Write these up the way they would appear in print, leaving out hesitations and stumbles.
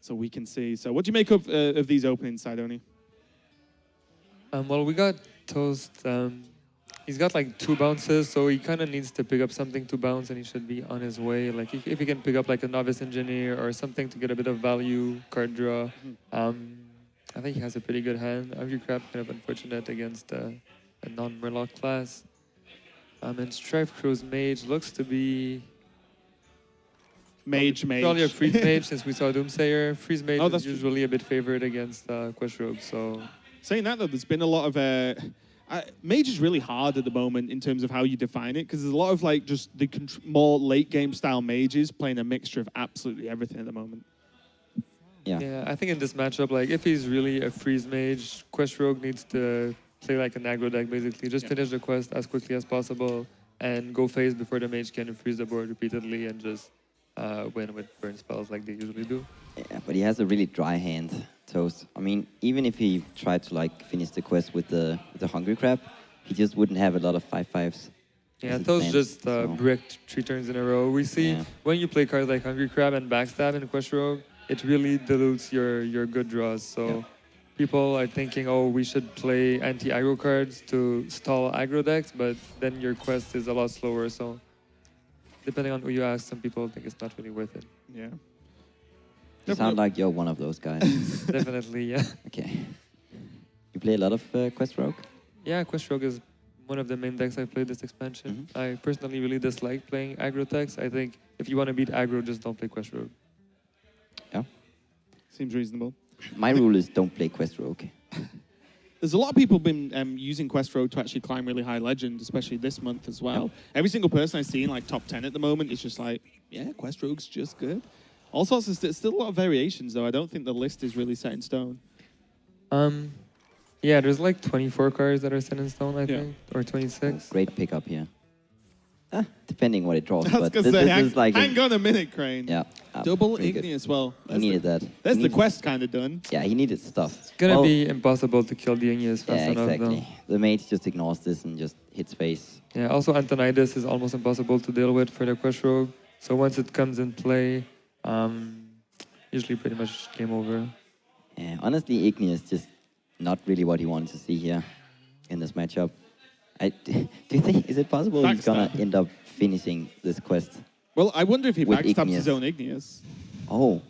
so we can see. So what do you make of these openings, Sidoni? Well, we got Toast. He's got like 2 bounces, so he kind of needs to pick up something to bounce, and he should be on his way. Like if he can pick up like a Novice Engineer or something to get a bit of value, card draw. I think he has a pretty good hand. Angry Crab kind of unfortunate against a non-Murloc class. And Strifecro's Mage looks to be Mage. probably a Freeze Mage since we saw Doomsayer. Freeze Mage is that's usually a bit favored against Quest Rogue, so... Saying that, though, there's been a lot of... Mage is really hard at the moment in terms of how you define it, because there's a lot of like just the more late-game style mages playing a mixture of absolutely everything at the moment. Yeah, I think in this matchup, like if he's really a Freeze Mage, Quest Rogue needs to play like an aggro deck, basically. Just finish the quest as quickly as possible and go phase before the mage can freeze the board repeatedly and just win with burn spells like they usually do. Yeah, but he has a really dry hand, Toast. I mean, even if he tried to like finish the quest with the Hungry Crab, he just wouldn't have a lot of 5/5s. Yeah, Toast just bricked 3 turns in a row. We see when you play cards like Hungry Crab and Backstab in Quest Rogue, it really dilutes your good draws. So people are thinking, oh, we should play anti-aggro cards to stall aggro decks, but then your quest is a lot slower. So depending on who you ask, some people think it's not really worth it. Yeah. You sound like you're one of those guys. Definitely, yeah. Okay. You play a lot of Quest Rogue? Yeah, Quest Rogue is one of the main decks I've played this expansion. I personally really dislike playing aggro decks. I think if you want to beat aggro, just don't play Quest Rogue. Yeah. Seems reasonable. My rule is don't play Quest Rogue. There's a lot of people been using Quest Rogue to actually climb really high legend, especially this month as well. Yep. Every single person I see in like top 10 at the moment is just like, yeah, Quest Rogue's just good. All sorts of still a lot of variations though. I don't think the list is really set in stone. Yeah, there's like 24 cards that are set in stone, I think, or 26. Great pickup here. Depending what it draws, I was but gonna this say, is like hang on a minute, Crane. Yeah. Double pretty Igni good. as well. He needed that. There's He the needed- quest kind of done. Yeah, he needed stuff. It's gonna be impossible to kill the Igneous fast Yeah, enough, exactly. though. The mage just ignores this and just hits face. Yeah, also Antonidas is almost impossible to deal with for the Quest Rogue. So once it comes in play, usually pretty much game over. Yeah, honestly, Igni is just not really what he wanted to see here in this matchup. Do you think, is it possible he's gonna Backstab. end up finishing this quest? Well, I wonder if he With backstabs Igneous. his own Igneous. Oh,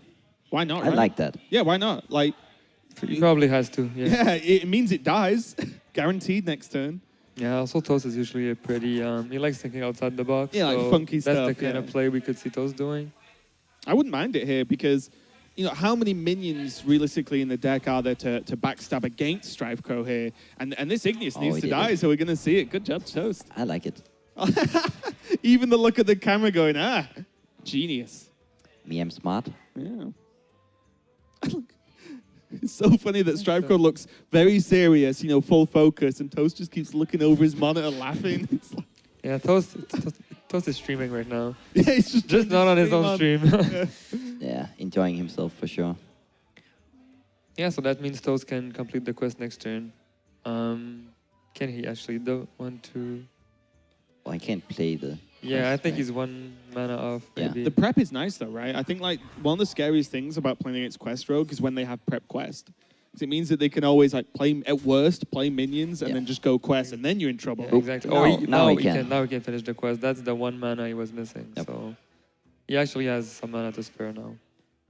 Why not, I right? like that. Yeah, why not? Like, He probably has to, yeah. yeah, it means it dies. Guaranteed next turn. Yeah, also Toast is usually a pretty, he likes thinking outside the box. Yeah, like so funky that's stuff, the kind of yeah. play we could see Toast doing. I wouldn't mind it here because, you know, how many minions realistically in the deck are there to backstab against Strifecro here? And this Igneous needs he to did die, it. so we're going to see it. Good job, Toast. I like it. Even the look at the camera going, genius. Me, I'm smart. Yeah. It's so funny that Strifecro looks very serious, you know, full focus, and Toast just keeps looking over his monitor laughing. It's like, Yeah, Toast is streaming right now. yeah, he's just Not on his own stream. Yeah, enjoying himself for sure. Yeah, so that means Toast can complete the quest next turn. Can he actually do 1, 2? Well, I can't play the. Yeah, I quest, think right? he's 1 mana off, Yeah. maybe. The prep is nice though, right? I think like one of the scariest things about playing against Quest Rogue is when they have prep quest. Because it means that they can always like play, at worst, play minions and Yeah. then just go quest and then you're in trouble. Yeah, exactly. Now- now he can. Now he can finish the quest. That's the 1 mana he was missing. Yep. So he actually has some mana to spare now.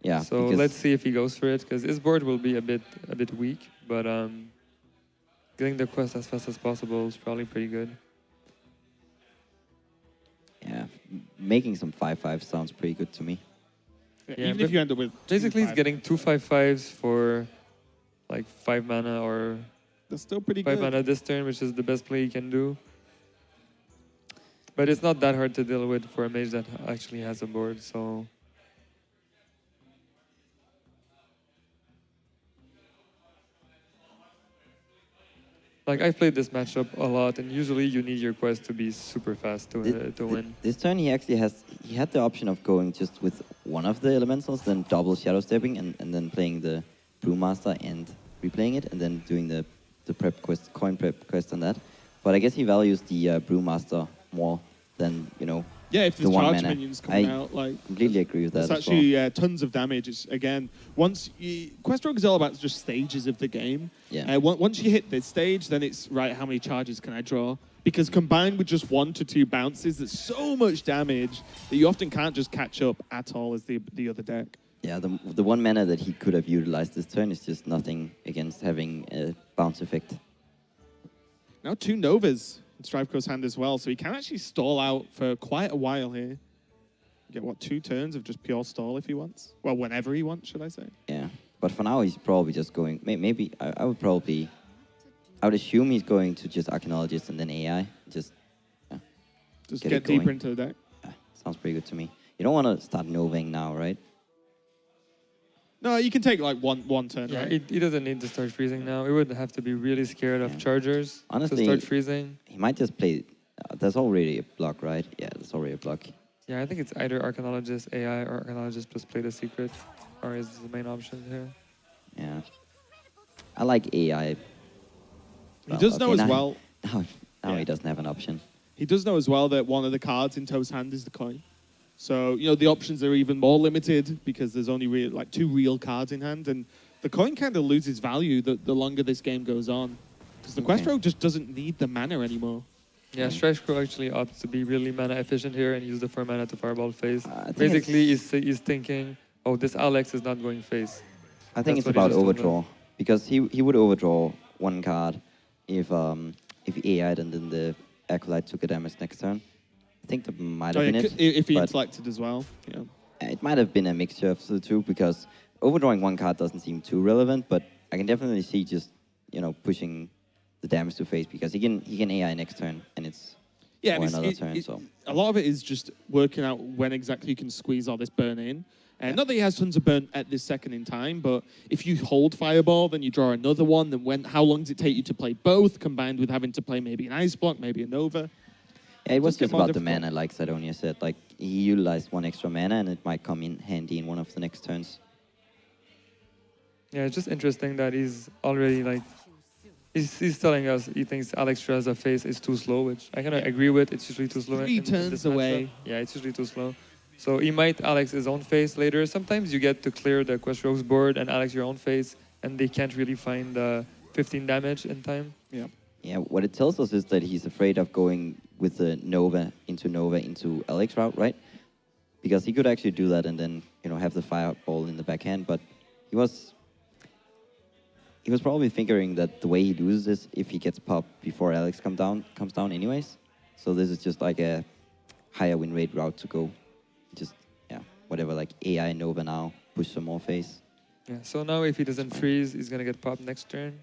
Yeah. So because- let's see if he goes for it, because his board will be a bit weak, but getting the quest as fast as possible is probably pretty good. Yeah, making some 5/5 sounds pretty good to me. Yeah, Yeah, even but if you end up with Basically, he's 2/5, getting 2 5/5s for like 5 mana or that's still pretty 5 good. mana this turn, which is the best play he can do. But it's not that hard to deal with for a mage that actually has a board, so... Like, I've played this matchup a lot, and usually you need your quest to be super fast to win. This turn he actually had the option of going just with one of the elementals, then double shadow stepping, and then playing the Brewmaster and replaying it, and then doing the prep quest, coin prep quest on that. But I guess he values the Brewmaster more than, you know, Yeah, if the there's one charge mana. minions coming I out, like completely agree with that it's as well. actually tons of damage. It's again, Quest Rogue is all about just stages of the game. Yeah. Once you hit this stage, then it's right. How many charges can I draw? Because combined with just 1 to 2 bounces, there's so much damage that you often can't just catch up at all as the other deck. Yeah, the one mana that he could have utilized this turn is just nothing against having a bounce effect. Now 2 Novas in Strifecro's hand as well, so he can actually stall out for quite a while here. Get, what, 2 turns of just pure stall if he wants? Well, whenever he wants, should I say? Yeah, but for now he's probably just going. Maybe I would assume he's going to just Archaeologist and then AI. Just Get it deeper going. into the deck. Yeah, sounds pretty good to me. You don't want to start Noving now, right? No, you can take like one turn, Yeah, right? he doesn't need to start freezing now. He would have to be really scared of Yeah. chargers Honestly, to start freezing. He might just play. There's already a block, right? Yeah, there's already a block. Yeah, I think it's either Archaeologist AI or Archaeologist plus play the secret, or is the main option here. Yeah, I like AI. He does know as now, well. Now Yeah. he doesn't have an option. He does know as well that one of the cards in Toe's hand is the coin. So, you know, the options are even more limited because there's only like 2 real cards in hand. And the coin kind of loses value the longer this game goes on. Because the Quest Okay. Rogue just doesn't need the mana anymore. Yeah, Strifecro actually opts to be really mana efficient here and use the 4 mana to fireball face. I think Basically, he's thinking, oh, this Alex is not going face. I think That's it's what he about just told overdraw because he would overdraw 1 card if AI'd and then the Acolyte took a damage next turn. I think that might have been it. If he but intellected as well. Yeah. it might have been a mixture of the two because overdrawing 1 card doesn't seem too relevant, but I can definitely see just pushing the damage to face because he can AI next turn and it's Yeah, or and another turn. So a lot of it is just working out when exactly you can squeeze all this burn in. And not that he has tons of burn at this second in time, but if you hold Fireball, then you draw another one. Then how long does it take you to play both, combined with having to play maybe an Ice Block, maybe a Nova? yeah, it was get just more about the difficult. mana, like Sidonia said. Like he utilized 1 extra mana and it might come in handy in one of the next turns. Yeah, it's just interesting that he's already like, he's telling us he thinks Alex as a face is too slow, which I kind of agree with. It's usually too slow. 3 in turns this away. matchup. Yeah, it's usually too slow. So he might Alex his own face later. Sometimes you get to clear the Quest Rogue's board and Alex your own face, and they can't really find 15 damage in time. Yeah. Yeah, what it tells us is that he's afraid of going with the Nova into Alex route, right? Because he could actually do that and then have the fireball in the backhand, but he was probably figuring that the way he loses is if he gets popped before Alex comes down anyways. So this is just like a higher win rate route to go. Just whatever, like AI Nova now, push some more face. Yeah. So now if he doesn't freeze, he's gonna get popped next turn.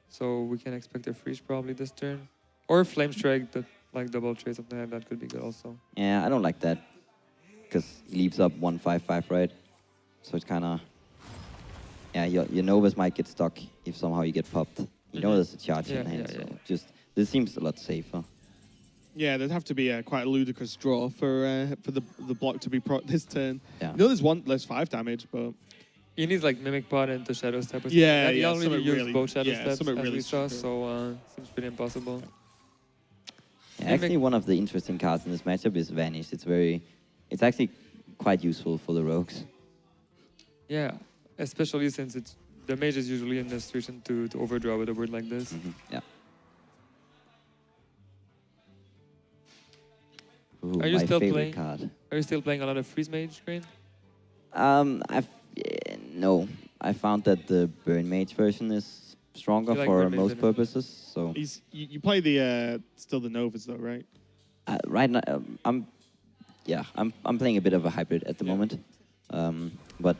So we can expect a freeze probably this turn, or Flame Strike that like double trade, something like that could be good also. Yeah, I don't like that because he leaves up 1/5/5, right? So it's kind of your Novas might get stuck if somehow you get popped. You know there's a charge in hand, so just this seems a lot safer. Yeah, there'd have to be quite a ludicrous draw for the block to be this turn. Yeah. You know, there's 5 damage, but He needs like Mimic Pot into Shadow Step. Or something. Yeah, He yeah, already something used really- both Shadow yeah, Steps something as really we saw, stupid. so seems pretty impossible. Yeah, actually, one of the interesting cards in this matchup is Vanish. It's actually quite useful for the rogues. Yeah, especially since the mage is usually in the situation to overdraw with a word like this. Yeah. Ooh, Are you my still favorite playing? card. Are you still playing a lot of Freeze Mage, Green? No. I found that the Burn Mage version is stronger You like for Burn Mage, most didn't you? purposes. So you play the still the Novas though, right? right now, I'm playing a bit of a hybrid at the Yeah. moment. But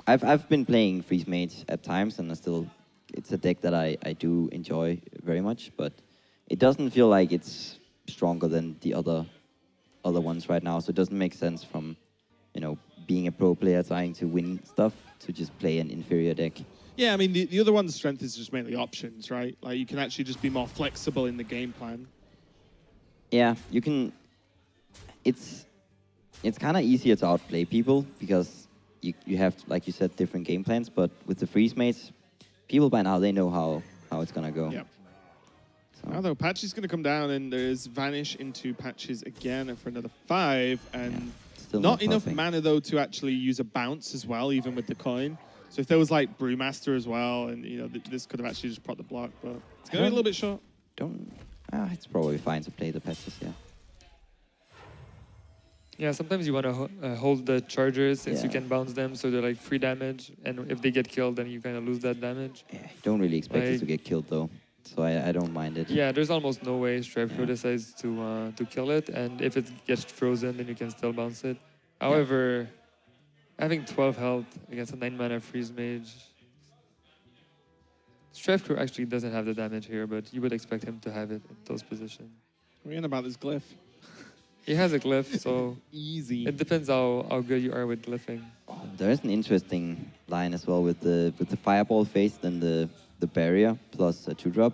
I've been playing Freeze Mage at times, and it's a deck that I do enjoy very much. But it doesn't feel like it's stronger than the other ones right now. So it doesn't make sense from being a pro player trying to win stuff to just play an inferior deck. Yeah, I mean the other one's strength is just mainly options, right? Like you can actually just be more flexible in the game plan. Yeah, you can. It's kind of easier to outplay people because you have, like you said, different game plans. But with the freeze mates, people by now they know how it's gonna go. Yeah. Now though, Patch is going to come down, and there's Vanish into Patches again for another 5, and Still not enough popping. mana though to actually use a bounce as well, even with the coin. So if there was like Brewmaster as well, and you know this could have actually just propped the block, but it's going to be a little bit short. It's probably fine to play the patches, yeah. Yeah, sometimes you want to hold the chargers since you Yeah. can bounce them, so they're like free damage, and if they get killed, then you kind of lose that damage. Yeah, you don't really expect it Like- to get killed though, so I don't mind it. Yeah, there's almost no way Strifecro decides to kill it, and if it gets frozen, then you can still bounce it. However, having 12 health against a 9 mana freeze mage, Strifecro actually doesn't have the damage here, but you would expect him to have it in those positions. We're in about this glyph. He has a glyph, so Easy. it depends how good you are with glyphing. There is an interesting line as well with the fireball phase and the barrier plus a 2-drop,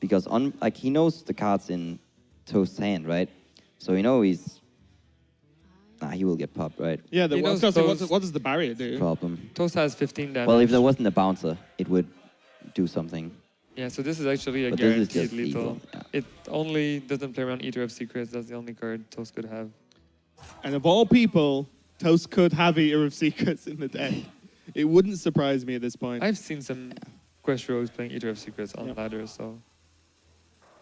because he knows the cards in Toast's hand, right? So you know he will get popped, right? Yeah, He knows those- what does the barrier do? Problem. Toast has 15 damage. Well, if there wasn't a bouncer, it would do something. Yeah, so this is actually a But this is guaranteed just lethal. lethal, yeah. It only doesn't play around Eater of Secrets. That's the only card Toast could have. And of all people, Toast could have Eater of Secrets in the deck. It wouldn't surprise me at this point. I've seen some Quest rogues playing Eater of Secrets on Yep. ladder, so.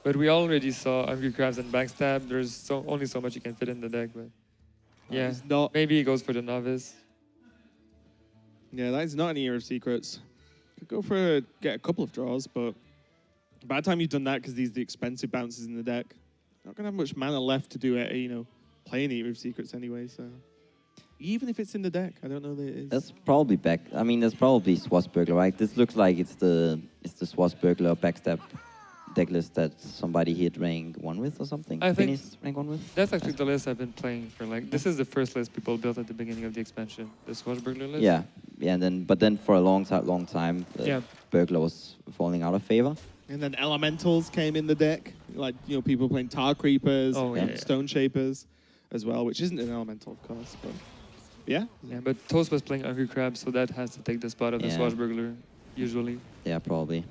But we already saw Hungry Crabs and Backstab. There's only so much you can fit in the deck, but yeah, It's not. maybe he goes for the novice. Yeah, that is not an Eater of Secrets. Could go for get a couple of draws, but by the time you've done that, because these are the expensive bounces in the deck, not gonna have much mana left to do it. Play an Eater of Secrets anyway. So even if it's in the deck, I don't know that it is. That's probably back. I mean, that's probably Swashbuckler, right? This looks like it's the Swashbuckler backstab deck list that somebody hit rank 1 with or something. I think- Finished rank 1 with. That's actually the list I've been playing for. Like, this is the first list people built at the beginning of the expansion. The Swashbuckler list. Yeah, and then for a long time, Yeah. Burglar was falling out of favor. And then Elementals came in the deck, like people playing Tar Creepers, Oh, yeah, yeah. Stone Shapers, as well, which isn't an Elemental, of course, but yeah. Yeah, but Toast was playing Hungry Crabs, so that has to take the spot of the Yeah. Swashbuckler, usually. Yeah, probably.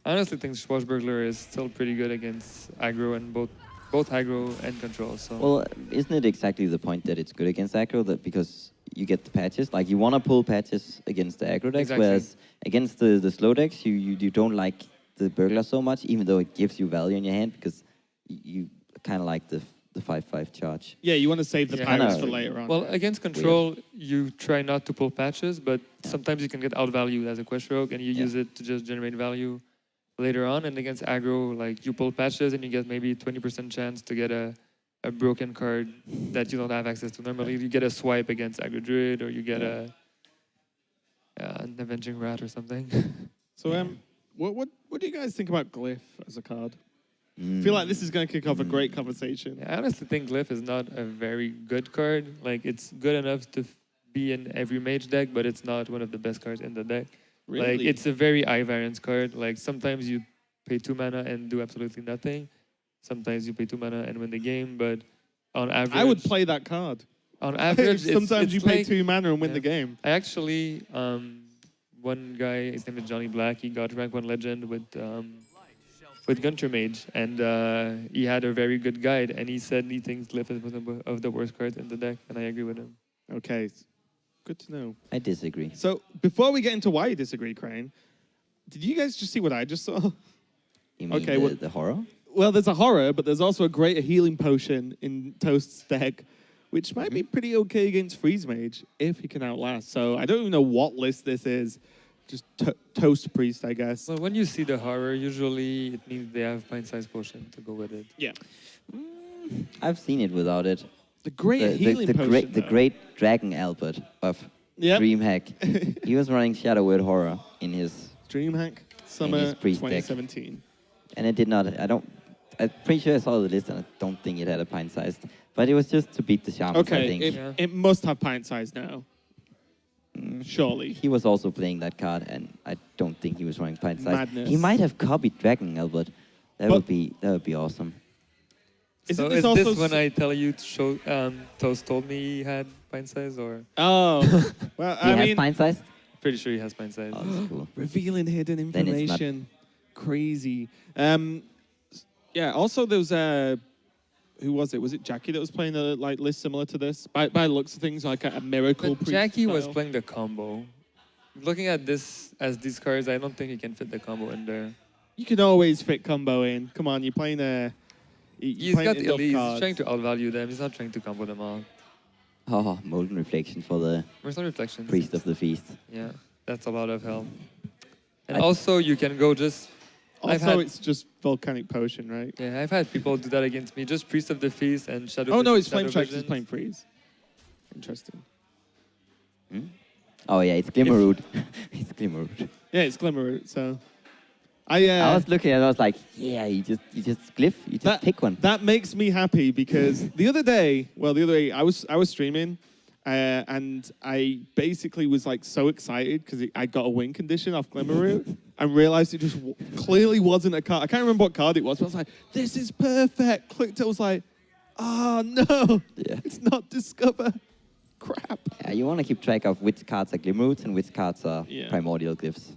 I honestly think Swashbuckler is still pretty good against aggro and both aggro and control. So Well, isn't it exactly the point that it's good against aggro? That because you get the patches, like you want to pull patches against the aggro decks, Exactly. whereas against the slow decks, you don't like the burglar so much, even though it gives you value in your hand because you kind of like the 5/5 charge. Yeah, you want to save the Yeah. pirates Kinda- for later on. well, against control, you try not to pull patches, but sometimes you can get outvalued as a quest rogue, and you Yeah. use it to just generate value later on. And against aggro, like you pull patches, and you get maybe 20% chance to get a broken card that you don't have access to normally. You get a swipe against aggro druid, or you get an avenging rat or something. So, what do you guys think about Glyph as a card? I Mm. feel like this is going to kick off a great conversation. I honestly think Glyph is not a very good card. Like, it's good enough to be in every mage deck, but it's not one of the best cards in the deck. Really? Like, it's a very high variance card. Like, sometimes you pay 2 mana and do absolutely nothing. Sometimes you pay 2 mana and win the game, but on average... I would play that card. On average, Sometimes you it's pay like, 2 mana and win yeah. the game. I actually, one guy, his name is Johnny Black, he got rank 1 legend with Gunter Mage, and he had a very good guide, and he said he thinks Glyph is one of the worst cards in the deck, and I agree with him. Okay, good to know. I disagree. So, before we get into why you disagree, Crane, did you guys just see what I just saw? You mean Okay, the horror? Well, there's a horror, but there's also a greater healing potion in Toast's deck, which might be pretty okay against Freeze Mage if he can outlast. So I don't even know what list this is. Just Toast Priest, I guess. Well, when you see the horror, usually it means they have pint-sized potion to go with it. Yeah. I've seen it without it. The greater healing potion. The though. great Dragon Albert of Yep. DreamHack. He was running Shadow Word Horror in his, DreamHack Summer priest deck. 2017. and it did not. I'm pretty sure I saw the list, and I don't think it had a pint sized. But it was just to beat the Shamans, I Okay, think. Yeah. it must have pint size now. Surely. He was also playing that card, and I don't think he was running pint sized. Madness. He might have copied Dragon Albert. That But- would be awesome. Isn't So this is also this when I tell you to show, Toast told me he had pint size, or Oh, well, He I has mean, pint sized. pretty sure he has pint size? Oh, that's cool. revealing hidden Then it's not- information. Crazy. Yeah. Also, there was who was it? Was it Jackie that was playing a like list similar to this? By the looks of things, like a miracle. But priest Jackie was style. playing the combo. Looking at this as these cards, I don't think he can fit the combo in there. You can always fit combo in. Come on, you're playing a. He's got elite. He's trying to outvalue them. He's not trying to combo them all. Oh, Molten Reflection for the Where's some reflections? Priest of the Feast. Yeah, that's a lot of help. And I- also, you can go just. Also, it's just volcanic potion, right? Yeah, I've had people do that against me. Just Priest of the Feast and Shadow. Oh no, Vision, it's Flame Shadow Strikes. He's Visions. playing freeze. Interesting. Oh yeah, it's Glimmerroot. It's Glimmerroot. Yeah, it's Glimmer. So, I I was looking at it, I was like, yeah, you just glyph, you just pick one. That makes me happy because the other day, I was streaming, and I basically was like so excited because I got a win condition off Glimmerroot and realized it just clearly wasn't a card. I can't remember what card it was, but I was like, this is perfect. Clicked it, I was like, oh no, Yeah. it's not Discover. Crap. Yeah, you want to keep track of which cards are Glimmerroots and which cards are Yeah. primordial glyphs.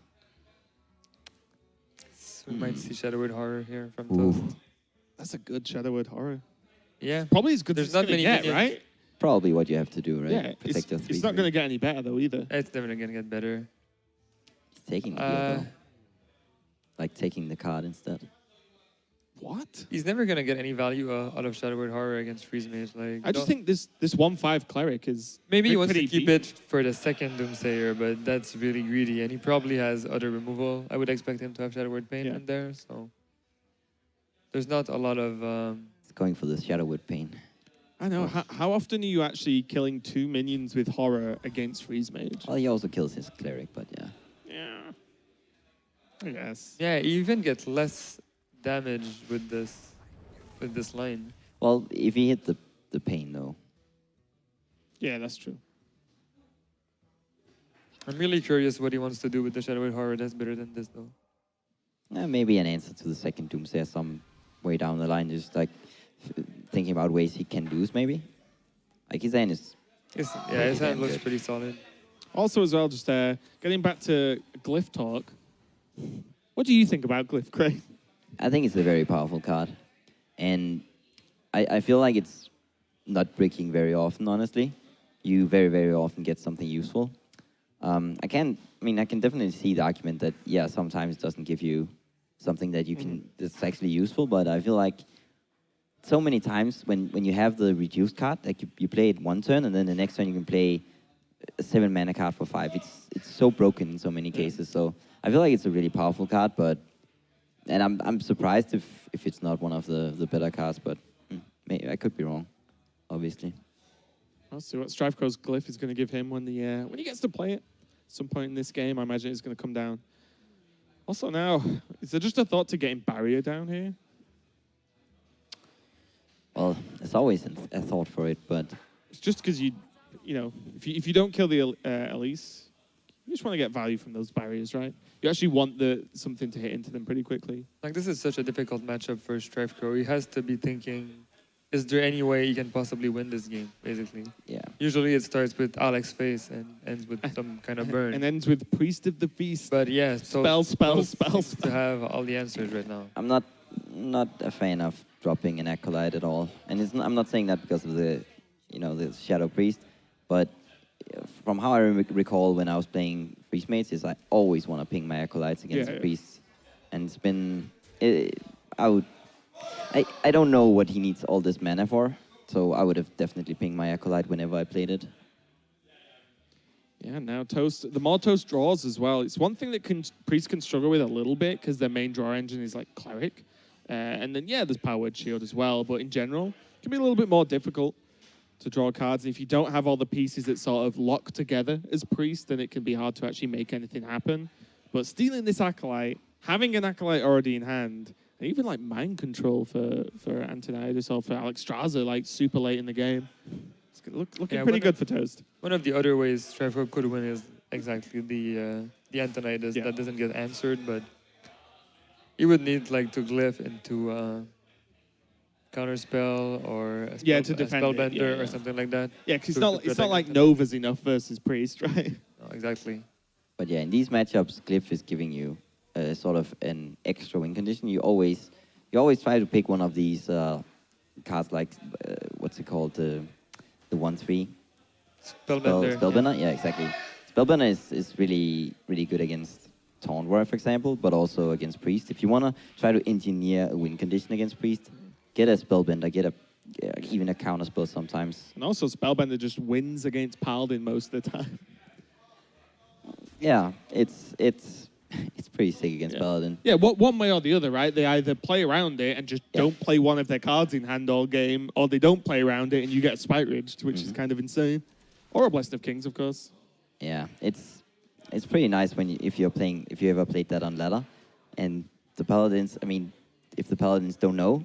So we might see Shadowwood Horror here from Ooh. Toast. That's a good Shadow Word Horror. Yeah. Probably as good There's as not it's gonna many get, minions. right? Probably what you have to do, right? Yeah, Protect your it's not going to get any better though either. It's definitely gonna get better. taking the heal, though. Like taking the card instead. What? He's never gonna get any value out of Shadowwood Horror against Freeze Mage. Like, I just think this 1/5 cleric is maybe he wants to pretty keep deep. it for the second Doomsayer, but that's really greedy, and he probably has other removal. I would expect him to have Shadowword Pain Yeah. in there, so there's not a lot of. It's going for the Shadowwood Pain. I know. How often are you actually killing 2 minions with horror against Freeze Mage? Well, he also kills his cleric, but yeah. Yeah. I guess. Yeah, you even get less damage with this line. Well, if he hit the pain though. Yeah, that's true. I'm really curious what he wants to do with the Shadowword Horror. That's better than this, though. Maybe an answer to the second Doomsayer some way down the line, just like thinking about ways he can lose, maybe. Like his hand is. His Pretty hand damn looks good. pretty solid. Also, as well, just getting back to Glyph talk. What do you think about Glyph, Craig? I think it's a very powerful card, and I feel like it's not breaking very often. Honestly, you very often get something useful. I can definitely see the argument that sometimes it doesn't give you something that you can that's actually useful, but I feel like so many times when you have the reduced card, like you play it one turn and then the next turn you can play a 7 mana card for 5. It's so broken in so many cases. So I feel like it's a really powerful card, and I'm surprised if it's not one of the better cards, but maybe I could be wrong, obviously. I'll see what Strifecro's Glyph is going to give him when he gets to play it. At some point in this game, I imagine it's going to come down. Also now, is there just a thought to getting Barrier down here? Well, there's always a thought for it, but It's just because if you don't kill the Elise, you just want to get value from those barriers, right? You actually want something to hit into them pretty quickly. Like, this is such a difficult matchup for Strifecro. He has to be thinking, is there any way he can possibly win this game, basically? yeah. Usually it starts with Alex face and ends with some kind of burn. And ends with Priest of the Feast. But yeah, so Spell. to have all the answers right now. I'm not a fan of dropping an Acolyte at all, and I'm not saying that because of the Shadow Priest, but from how I recall when I was playing Priest Mates, is I always want to ping my Acolytes against the Priests, and it's been I don't know what he needs all this mana for, so I would have definitely pinged my Acolyte whenever I played it. Yeah, now Toast. The more Toast draws as well. It's one thing that Priests can struggle with a little bit because their main draw engine is like Cleric. And then, there's Powered Shield as well. But in general, it can be a little bit more difficult to draw cards. And if you don't have all the pieces that sort of lock together as Priest, then it can be hard to actually make anything happen. But stealing this Acolyte, having an Acolyte already in hand, and even like Mind Control for Antonidas or for Alexstrasza, like super late in the game. It's looking pretty good for Toast. One of the other ways Strifecro could win is exactly the Antonidas that doesn't get answered, but he would need like to glyph into counterspell or a to defend spellbender or something like that. Yeah, because to it's not like protect Nova's enough versus Priest, right? No, exactly. But yeah, in these matchups, Glyph is giving you sort of an extra win condition. You always you always try to pick one of these cards like what's it called, the 1/3 Spellbender. Spellbinder. Yeah, exactly. Spellbinder is really good against Taunt Warrior, for example, but also against Priest. If you want to try to engineer a win condition against Priest, get a Spellbinder, get a even a counter spell sometimes. And also, Spellbender just wins against Paladin most of the time. Yeah, it's pretty sick against Paladin. Yeah, one way or the other, right? They either play around it and just don't play one of their cards in hand all game, or they don't play around it and you get a Spite Ridged, which is kind of insane. Or a Blessed of Kings, of course. Yeah, it's pretty nice when if you ever played that on ladder, and the Paladins. I mean, if the Paladins don't know,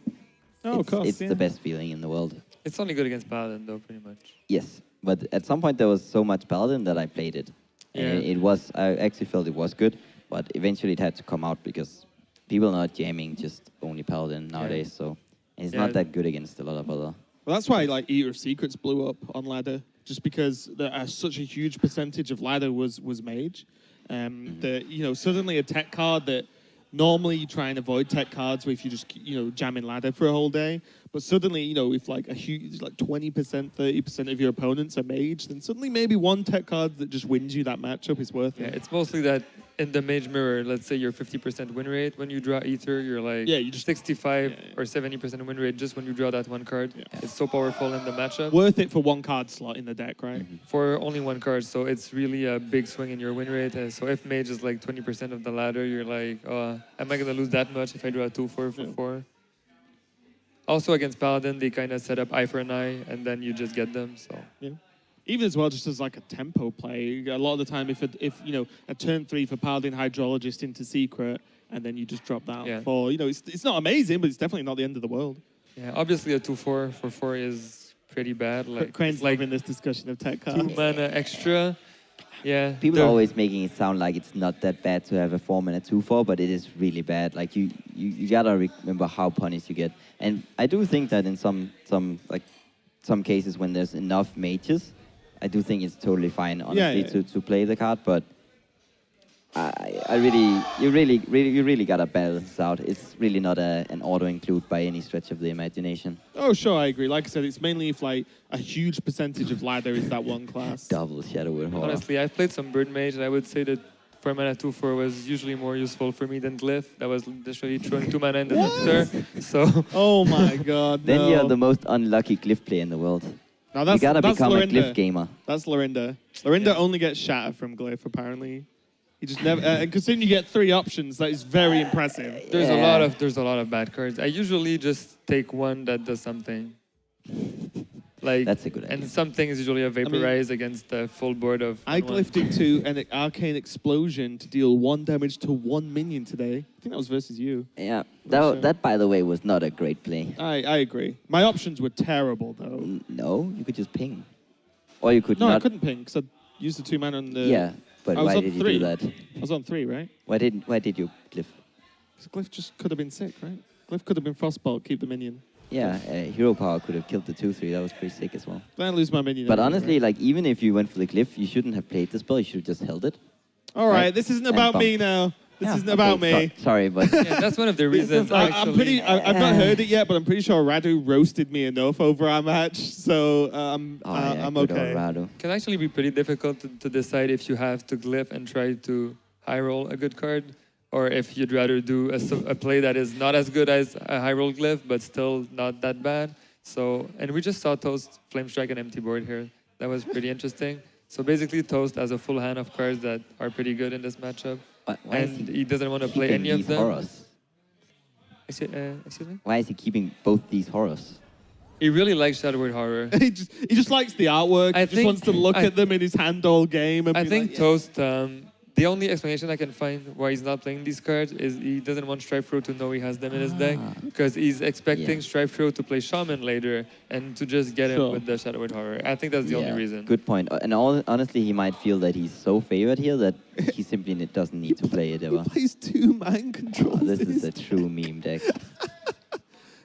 Of course, it's the best feeling in the world. It's only good against Paladin, though, pretty much. Yes, but at some point there was so much Paladin that I played it. And I actually felt it was good, but eventually it had to come out because people are not jamming just only Paladin nowadays, so it's not that good against a lot of other. Well, that's why like Eater of Secrets blew up on ladder, just because such a huge percentage of ladder was mage. That suddenly a tech card that normally you try and avoid tech cards if you just jam in ladder for a whole day. But suddenly, if like a huge, like 20%, 30% of your opponents are mage, then suddenly maybe one tech card that just wins you that matchup is worth it. Yeah, it's mostly that in the mage mirror, let's say you're 50% win rate when you draw Ether, you're like you just 65 or 70% win rate just when you draw that one card. Yeah. It's so powerful in the matchup. Worth it for one card slot in the deck, right? For only one card, so it's really a big swing in your win rate. So if mage is like 20% of the ladder, you're like, oh, am I going to lose that much if I draw a 2/4 for 4? Also against Paladin, they kind of set up eye for an eye, and then you just get them. So even as well, just as like a tempo play. A lot of the time, if a turn 3 for Paladin Hydrologist into Secret, and then you just drop that for it's not amazing, but it's definitely not the end of the world. Yeah, obviously a 2/4 for 4 is pretty bad. Like Crane's like in this discussion of tech cards. 2 mana extra. Yeah. People are always making it sound like it's not that bad to have a 4-mana 2/4, but it is really bad. Like you gotta remember how punished you get. And I do think that in some cases when there's enough mages, I do think it's totally fine, honestly, to play the card. But you really gotta balance this out. It's really not an auto include by any stretch of the imagination. Oh, sure, I agree. Like I said, it's mainly if like a huge percentage of ladder is that one class. Double Shadow Word Horror. Honestly, I've played some Bird Mage, and I would say that 4-mana 2/4 was usually more useful for me than Glyph. That was literally throwing 2 mana in the Nipster. So. Oh my God! Then you're the most unlucky Glyph player in the world. Now you gotta become Lorinda. a Glyph gamer. That's Lorinda. Lorinda only gets shatter from Glyph, apparently. He just never. And considering you get 3 options, that is very impressive. There's a lot of bad cards. I usually just take one that does something. Like that's a good idea. And something is usually a Vaporize against the full board of. I glyphed into an Arcane Explosion to deal 1 damage to 1 minion today. I think that was versus you. Yeah, that by the way was not a great play. I agree. My options were terrible though. No, you could just ping, or you could not. not. I couldn't ping because I used the 2 mana on the. Yeah, but why did you do that? I was on 3, right? Why did you Glyph? Because Glyph just could have been sick, right? Glyph could have been Frostbolt, keep the minion. Yeah, Hero Power could have killed the 2/3. That was pretty sick as well. Then I lose my minion. But honestly, like even if you went for the Glyph, you shouldn't have played the spell. You should have just held it. All right, this isn't about me now. This isn't about me. Sorry, but that's one of the reasons. I've not heard it yet, but I'm pretty sure Radu roasted me enough over our match, so I'm okay. Radu. It can actually be pretty difficult to decide if you have to Glyph and try to high roll a good card, or if you'd rather do a play that is not as good as a high roll Glyph, but still not that bad. So, and we just saw Toast Flame Strike and empty board here. That was pretty interesting. So basically, Toast has a full hand of cards that are pretty good in this matchup. And he doesn't want to play any of them. Horrors? Excuse me? Why is he keeping both these horrors? He really likes Shadow Word Horror. he just likes the artwork. He just wants to look at them in his hand all game. And I think Toast, the only explanation I can find why he's not playing these cards is he doesn't want Strifecro to know he has them in his deck, because he's expecting Strifecro to play Shaman later and to just get him with the Shadow Word Horror. I think that's the only reason. Good point. And honestly, he might feel that he's so favored here that he simply doesn't need to play it ever. He plays 2 mind controls. This is a true meme deck.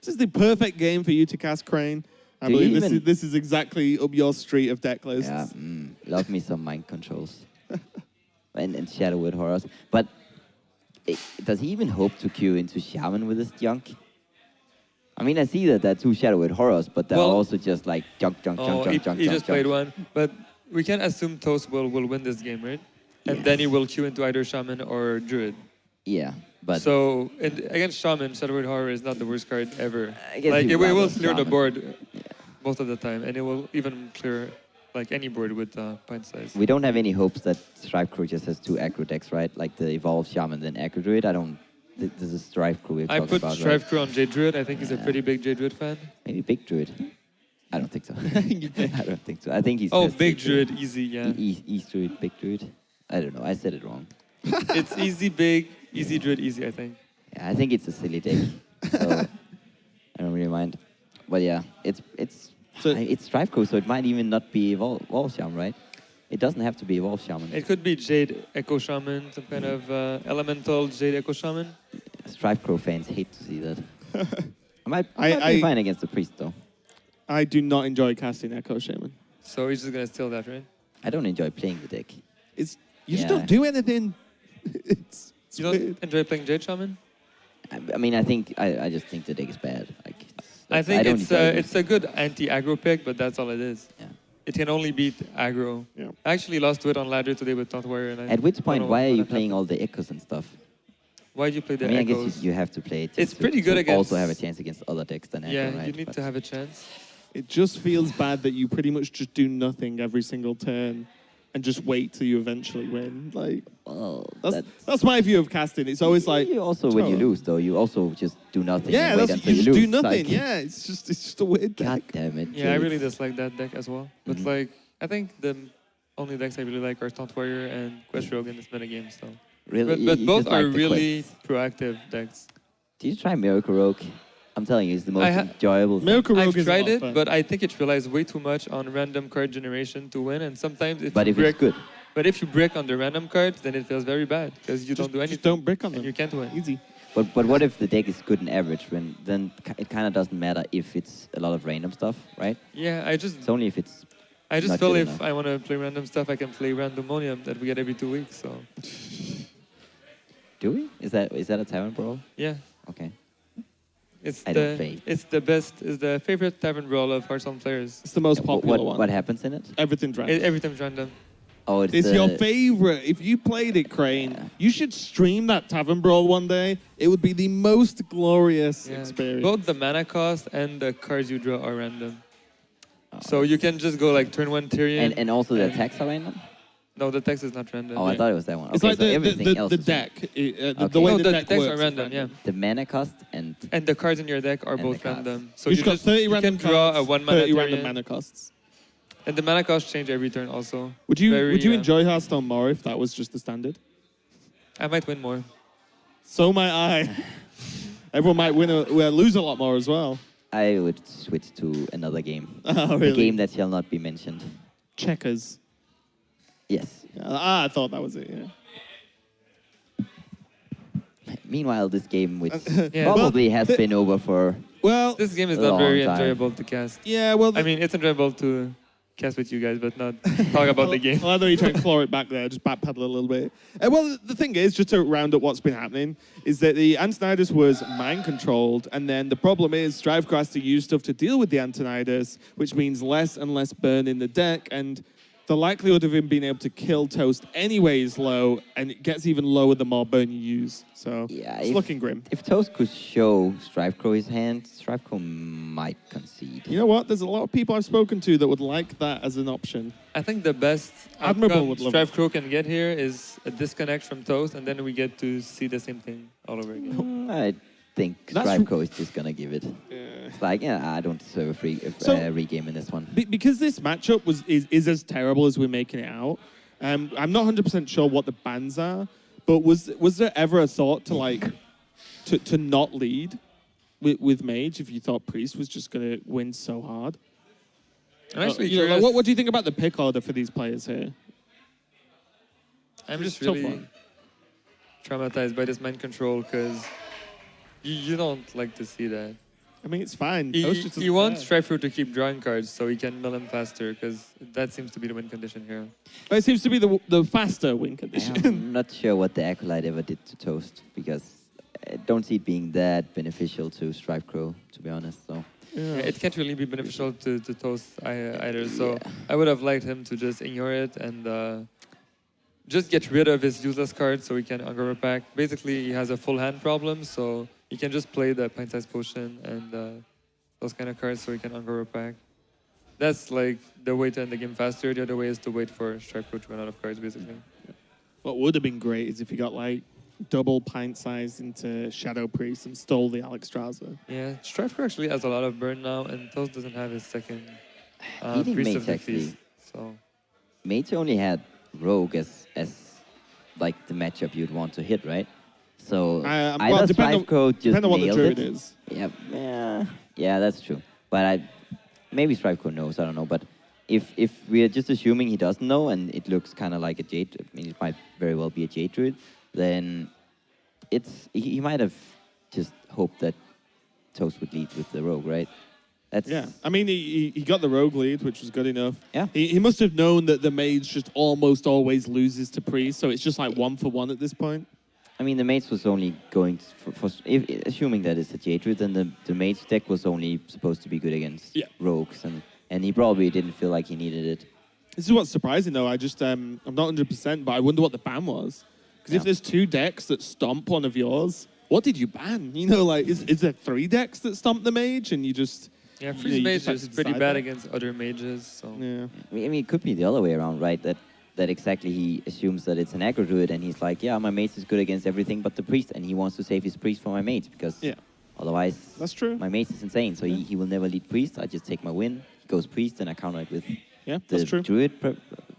This is the perfect game for you to cast Crane. I believe this is exactly up your street of deck lists. Yeah, love me some mind controls. and Shadow Word Horrors. But does he even hope to queue into Shaman with his junk? I mean, I see that there are 2 Shadow with horrors, but they're Well- also just like junk. He just played one. But we can assume Toast will win this game, right? And Yes. then he will queue into either Shaman or Druid. Yeah, but So against Shaman, Shadow with Horror is not the worst card ever. I guess Like he it will loves clear the Shaman. board most of the time, and it will even clear like any board with pint size. we don't have any hopes that Strifecro just has 2 aggro decks, right? Like the Evolved Shaman, then Aggro Druid. I don't. This is Strifecro we're I talking put about, right? Strifecro on J Druid. I think he's a pretty big J Druid fan. Maybe Big Druid. I don't think so. You think? I don't think so. I think he's. Oh, just big J Druid, easy, yeah. East Druid, Big Druid. I don't know. I said it wrong. It's easy, big, easy Druid, easy. I think. Yeah, I think it's a silly deck. So I don't really mind. But yeah, it's So- it's Strifecro, so it might even not be Evolve Shaman, right? It doesn't have to be Evolve Shaman. It could be Jade Echo Shaman, some kind of elemental Jade Echo Shaman. Strifecro fans hate to see that. I might I- be fine against the priest though. I do not enjoy casting Echo Shaman. So he's just gonna steal that, right? I don't enjoy playing the deck. It's you just Yeah. don't do anything. it's You don't weird. enjoy playing Jade Shaman? I mean, I just think the deck is bad. Like, I think don't enjoy it. it's a good anti-aggro pick, but that's all it is. Yeah. It can only beat aggro. Yeah. I actually lost to it on ladder today with Taunt Warrior. And At which don't point, know why are what you happened. playing all the echoes and stuff? Why'd you play the I mean, I echoes? guess you have to play it. It's to- pretty good to against- also have a chance against other decks than yeah, Echo, right? you need But to have a chance. It just feels bad that you pretty much just do nothing every single turn and just wait till you eventually win. Like well, that's my view of casting. It's always like you also when you "Oh." lose though, you also just do nothing. Yeah, and wait that's, until you you just lose. do nothing. Like, Yeah, it's just a weird God deck. damn it. Yeah, I Jade. really dislike that deck as well. But Mhm. like, I think the only decks I really like are Taunt Warrior and Quest Rogue in this metagame. So, Really, but you both just are like the really quests. proactive decks. Did you try Miracle Rogue? I'm telling you, it's the most I ha- enjoyable. Miracle Rogue I've is a tried lot of it, fun. but I think it relies way too much on random card generation to win. And sometimes if But you if brick, it's good, but if you brick on the random cards, then it feels very bad because you don't do anything. Just don't brick on and them. you can't win. Easy. but what if the deck is good and average? When then it kind of doesn't matter if it's a lot of random stuff, right? Yeah, It's only if it's I just not feel good if enough. I want to play random stuff, I can play Randomonium that we get every 2 weeks. So do we? Is that a Tavern Brawl? yeah, Okay. it's I don't play. it's the best, it's the favorite tavern brawl of Hearthstone players. It's the most popular one. What happens in it? Everything's random. Every time's random. Oh, it's It's the, your favorite. If you played it, Crane, Yeah. you should stream that Tavern Brawl one day. It would be the most glorious Yeah. experience. Both the mana cost and the cards you draw are random. Oh. So you can just go like turn 1 Tyrion. and also the and- attacks are random. No, the text is not random. Oh, I Yeah. thought it was that one. It's Okay, like so everything else the is deck. The Okay. way No, the the deck decks works are is random, yeah. the mana cost and And the cards in your deck are And both the cards. random. So You've you got just 30 you can random draw cards, a 1 mana 30 random Tyrion. mana costs. And the mana costs change every turn also. Would you Very, enjoy Hearthstone more if that was just the standard? I might win more. So might I. Everyone might lose a lot more as well. I would switch to another game. Oh, A really? game that shall not be mentioned. Checkers. Yes. I thought that was it. Yeah. Meanwhile, this game, which Yeah. probably Well, has been over for Well, This game is A not long very time. enjoyable to cast. yeah. Well, I mean, it's enjoyable to cast with you guys, but not talk about the game. Well, I know you try and claw it back there, just backpedal a little bit. Well, the thing is, just to round up what's been happening, is that the Antonidas was mind controlled, and then the problem is Strifecro has to use stuff to deal with the Antonidas, which means less and less burn in the deck, and the likelihood of him being able to kill Toast anyway is low, and it gets even lower the more burn you use. So Yeah, it's if- looking grim. If Toast could show Strifecro his hand, Strifecro might concede. You know what? There's a lot of people I've spoken to that would like that as an option. I think the best Admirable outcome would love it. Strifecro can get here is a disconnect from Toast, and then we get to see the same thing all over again. I think That's- Strifecro is just gonna give it. It's like, yeah, I don't deserve a So- regame in this one. Because this matchup is as terrible as we're making it out. I'm not 100% sure what the bans are, but was there ever a thought to like to not lead with Mage if you thought Priest was just gonna win so hard? I'm actually You know, like, curious. what do you think about the pick order for these players here? I'm just Tough really one. traumatized by this mind control because you don't like to see that. I mean, it's fine. You, Toast just you doesn't want care. Strifecro to keep drawing cards so he can mill them faster because that seems to be the win condition here. It seems to be the faster win condition. I'm not sure what the Acolyte ever did to Toast because don't see it being that beneficial to Strifecro, to be honest. So Yeah, it can't really be beneficial to Toast either. So I would have liked him to just ignore it and just get rid of his useless cards so he can aggro it back. Basically, he has a full hand problem, so he can just play the pint-sized potion and those kind of cards so he can aggro it back. That's like the way to end the game faster. The other way is to wait for Strifecro to run out of cards, basically. What would have been great is if you got like double pint size into Shadow Priest and stole the Alexstrasza. Yeah, Strifecro actually has a lot of burn now, and Toast doesn't have his second He didn't Priest mate, of the actually. Feast. So Mage only had Rogue as like the matchup you'd want to hit, right? So Well, either depend Strifecro just on what the nailed druid it. is. Yeah, that's true. But maybe Strifecro knows, I don't know. But if we're just assuming he doesn't know and it looks kind of like a Jade, I mean, it might very well be a Jade druid, then he might have just hoped that Toast would lead with the Rogue, right? Yeah, I mean, he got the rogue lead, which was good enough. Yeah. He must have known that the mage just almost always loses to priest, so it's just like 1-for-1 at this point. I mean, the mates was only going for assuming that it's a Jade druid, then the mates deck was only supposed to be good against rogues, and he probably didn't feel like he needed it. This is what's surprising, though. I just I'm not 100%, but I wonder what the ban was. Because if there's 2 decks that stomp one of yours, what did you ban? You know, like is there 3 decks that stomp the mage, and you just Freeze you Mage just have is to pretty decide bad that? against other mages. So Yeah. I mean, it could be the other way around, right? That exactly he assumes that it's an aggro druid, and he's like, yeah, my mate is good against everything but the priest, and he wants to save his priest for my mate because otherwise That's true. my mate is insane. So he will never lead priest. I just take my win. He goes priest, and I counter it with Yeah, the that's true. druid,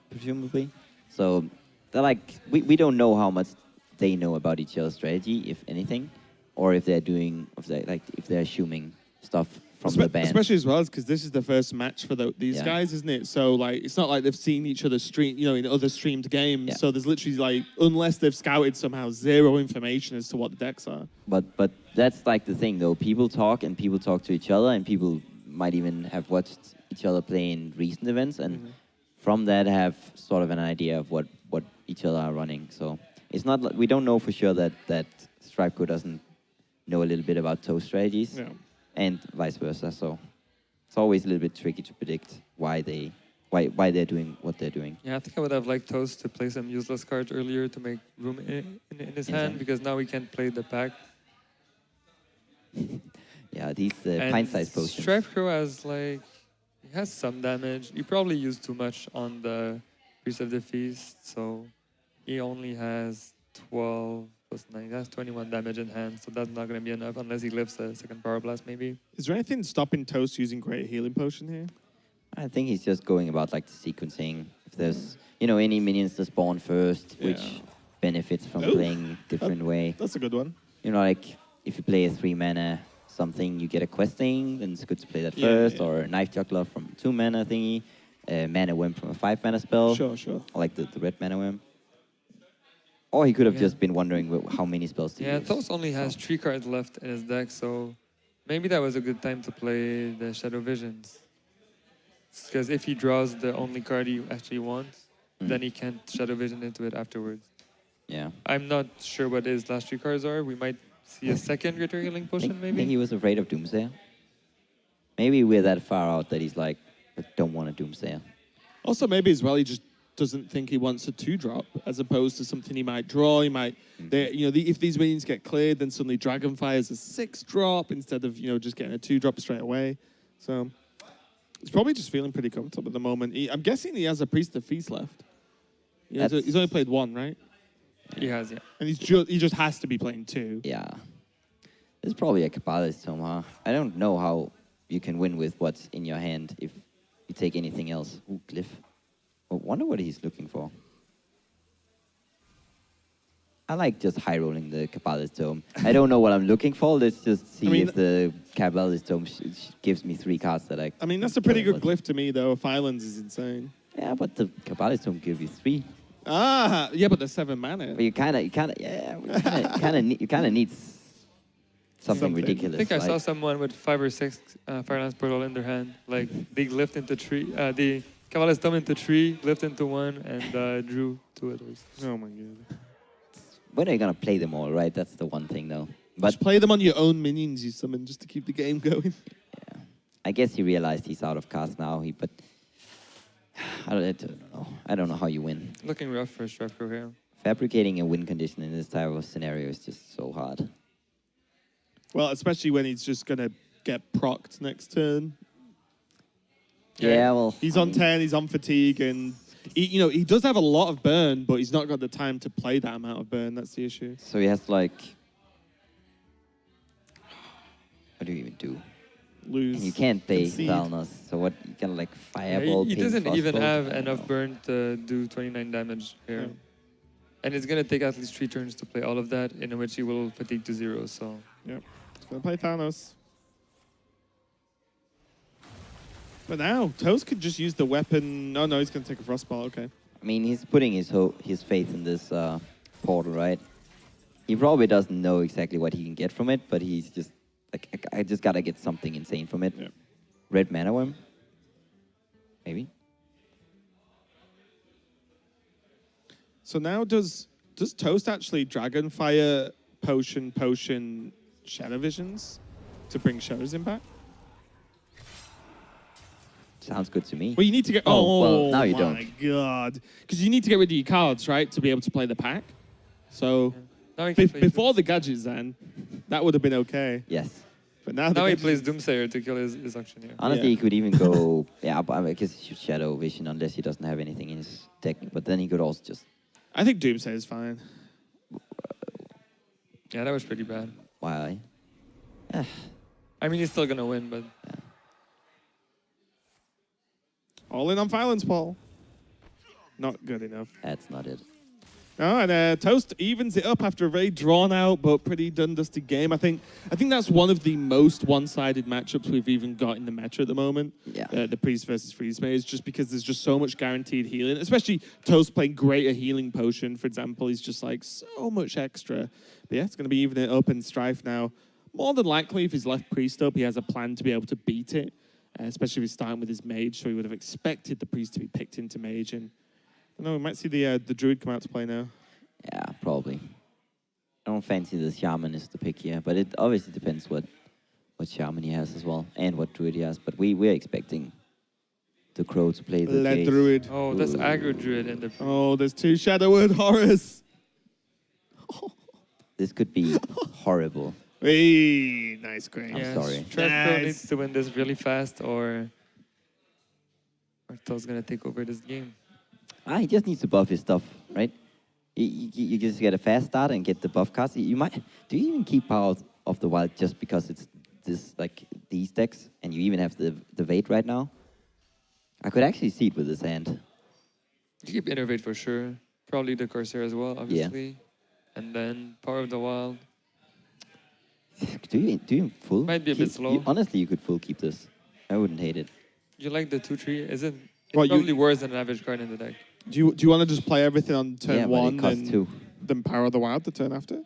presumably. So they're like, we don't know how much they know about each other's strategy, if anything, or if they're doing, if they're assuming stuff from the band. Especially as well, because this is the first match for these guys, isn't it? So like, it's not like they've seen each other stream, in other streamed games. Yeah. So there's literally like, unless they've scouted somehow, 0 information as to what the decks are. But that's like the thing, though. People talk and people talk to each other, and people might even have watched each other play in recent events, and from that have sort of an idea of what each other are running. So it's not like we don't know for sure that Strifecro doesn't know a little bit about Toast strategies. Yeah. And vice versa. So it's always a little bit tricky to predict why they're doing what they're doing. yeah, I think I would have liked Toast to play some useless cards earlier to make room in his hand, because now we can't play the pack. Yeah, these And pint-sized potions. Strifecro has some damage. He probably used too much on the Priest of the Feast, so he only has 12 plus 9. He has 21 damage in hand, so that's not going to be enough unless he lifts a second Power Blast, maybe. Is there anything stopping Toast using Great Healing Potion here? I think he's just going about like the sequencing. If there's any minions to spawn first, which benefits from playing different way. That's a good one. Like if you play a 3 mana something, you get a questing, then it's good to play that first, or a Knife Juggler from 2 mana thingy, Mana Wimp from a 5 mana spell. Sure. I like the red Mana Wimp. Or he could have just been wondering how many spells to use. Yeah, Toast only has 3 cards left in his deck, so maybe that was a good time to play the Shadow Visions. Because if he draws the only card he actually wants, then he can't Shadow Vision into it afterwards. Yeah. I'm not sure what his last 3 cards are. We might see a second Greater Healing Potion, I think maybe? he was afraid of Doomsayer. Maybe we're that far out that he's like, I don't want a Doomsayer. Also, maybe as well, he just doesn't think he wants a 2-drop, as opposed to something he might draw. He might, if these minions get cleared, then suddenly Dragonfire is a 6-drop instead of just getting a 2-drop straight away. So he's probably just feeling pretty comfortable at the moment. I'm guessing he has a Priest of Feast left. He's only played 1, right? He has, yeah. And he just has to be playing 2. Yeah. It's probably a Kabbalist Tome, huh? I don't know how you can win with what's in your hand if you take anything else. Ooh, Glyph. I wonder what he's looking for. I like just high rolling the Kabbalist Tome. I don't know what I'm looking for. Let's just see if the Kabbalist Tome gives me 3 cards that I. I mean, that's a pretty good glyph to me, though. Islands is insane. Yeah, but the Kabbalist Tome gives you 3. Yeah, but there's 7 mana. But you kind of need something ridiculous. I think I saw someone with 5 or 6 Firelands Portal in their hand. Like, they lift into 3. The Kabbalist Tome into 3, lift into 1, and drew 2 others. Oh my god. When are you going to play them all, right? That's the one thing, though. But Just play them on your own minions you summon just to keep the game going. yeah, I guess he realized he's out of cards now. But I don't know. I don't know how you win. Looking rough for Strifecro here. Fabricating a win condition in this type of scenario is just so hard. Well, especially when he's just going to get procced next turn. Yeah, well, He's I on mean, 10, he's on fatigue, and he does have a lot of burn, but he's not got the time to play that amount of burn. That's the issue. So he has like, what do you even do? Lose. And you can't pay concede. Thalnos, so what, you can like fireball. He ping doesn't even Frostbolt? have I don't enough know. burn to do 29 damage here. Yeah. And it's going to take at least 3 turns to play all of that, in which he will fatigue to 0, so... Yep. He's going to play Thanos. But now, Toast could just use the weapon. Oh, no, he's going to take a Frostball. Okay. I mean, he's putting his faith in this portal, right? He probably doesn't know exactly what he can get from it, but he's just like, I just gotta get something insane from it. Yep. Red mana worm, maybe. So now does Toast actually Dragonfire potion Shadow Visions to bring Shadows in back? Sounds good to me. Well, you need to get... Oh, well, now you my don't. God. Because you need to get rid of your cards, right, to be able to play the pack. So Now he, can play before the gadgets then, that would have been okay. Yes. But now, now he gadgets- plays Doomsayer to kill his auctioneer. Honestly, Yeah. he could even go. Yeah, but I guess he should Shadow Vision unless he doesn't have anything in his deck. But then he could also just. I think Doomsayer is fine. Yeah, that was pretty bad. Why? I mean, he's still going to win, but... All in on Violence, Paul. Not good enough. That's not it. Oh, and Toast evens it up after a very drawn-out but pretty done-dusted game. I think that's one of the most one-sided matchups we've even got in the meta at the moment. Yeah. The Priest versus Freeze Maze, just because there's just so much guaranteed healing, especially Toast playing Greater Healing Potion, for example. He's just like so much extra. But yeah, it's going to be evening it up in Strife now. More than likely, if he's left Priest up, he has a plan to be able to beat it, especially if he's starting with his Mage, so he would have expected the Priest to be picked into Mage. And I don't know, we might see the Druid come out to play now. Yeah, probably. I don't fancy the Shaman is the pick here, but it obviously depends what Shaman he has as well, and what Druid he has. But we're expecting the Crow to play the Lead Jace. Druid. Oh, that's aggro Druid in the... Oh, there's 2 Shadow Word Horrors. This could be horrible. Hey, nice grain. I'm sorry. Strifecro Nice. needs to win this really fast, or To's going to take over this game. He just needs to buff his stuff, right? You just get a fast start and get the buff cards. You might. Do you even keep Power of the Wild just because it's this like these decks, and you even have the weight right now? I could actually see it with this hand. You keep Innervate for sure. Probably the Corsair as well, obviously. And then Power of the Wild. Do you full? Might be a bit keep- slow. Honestly, you could full keep this. I wouldn't hate it. You like the 2/3? It's Well, probably worse than an average card in the deck. Do you want to just play everything on turn Yeah, but it 1 costs and 2. then Power of the Wild the turn after?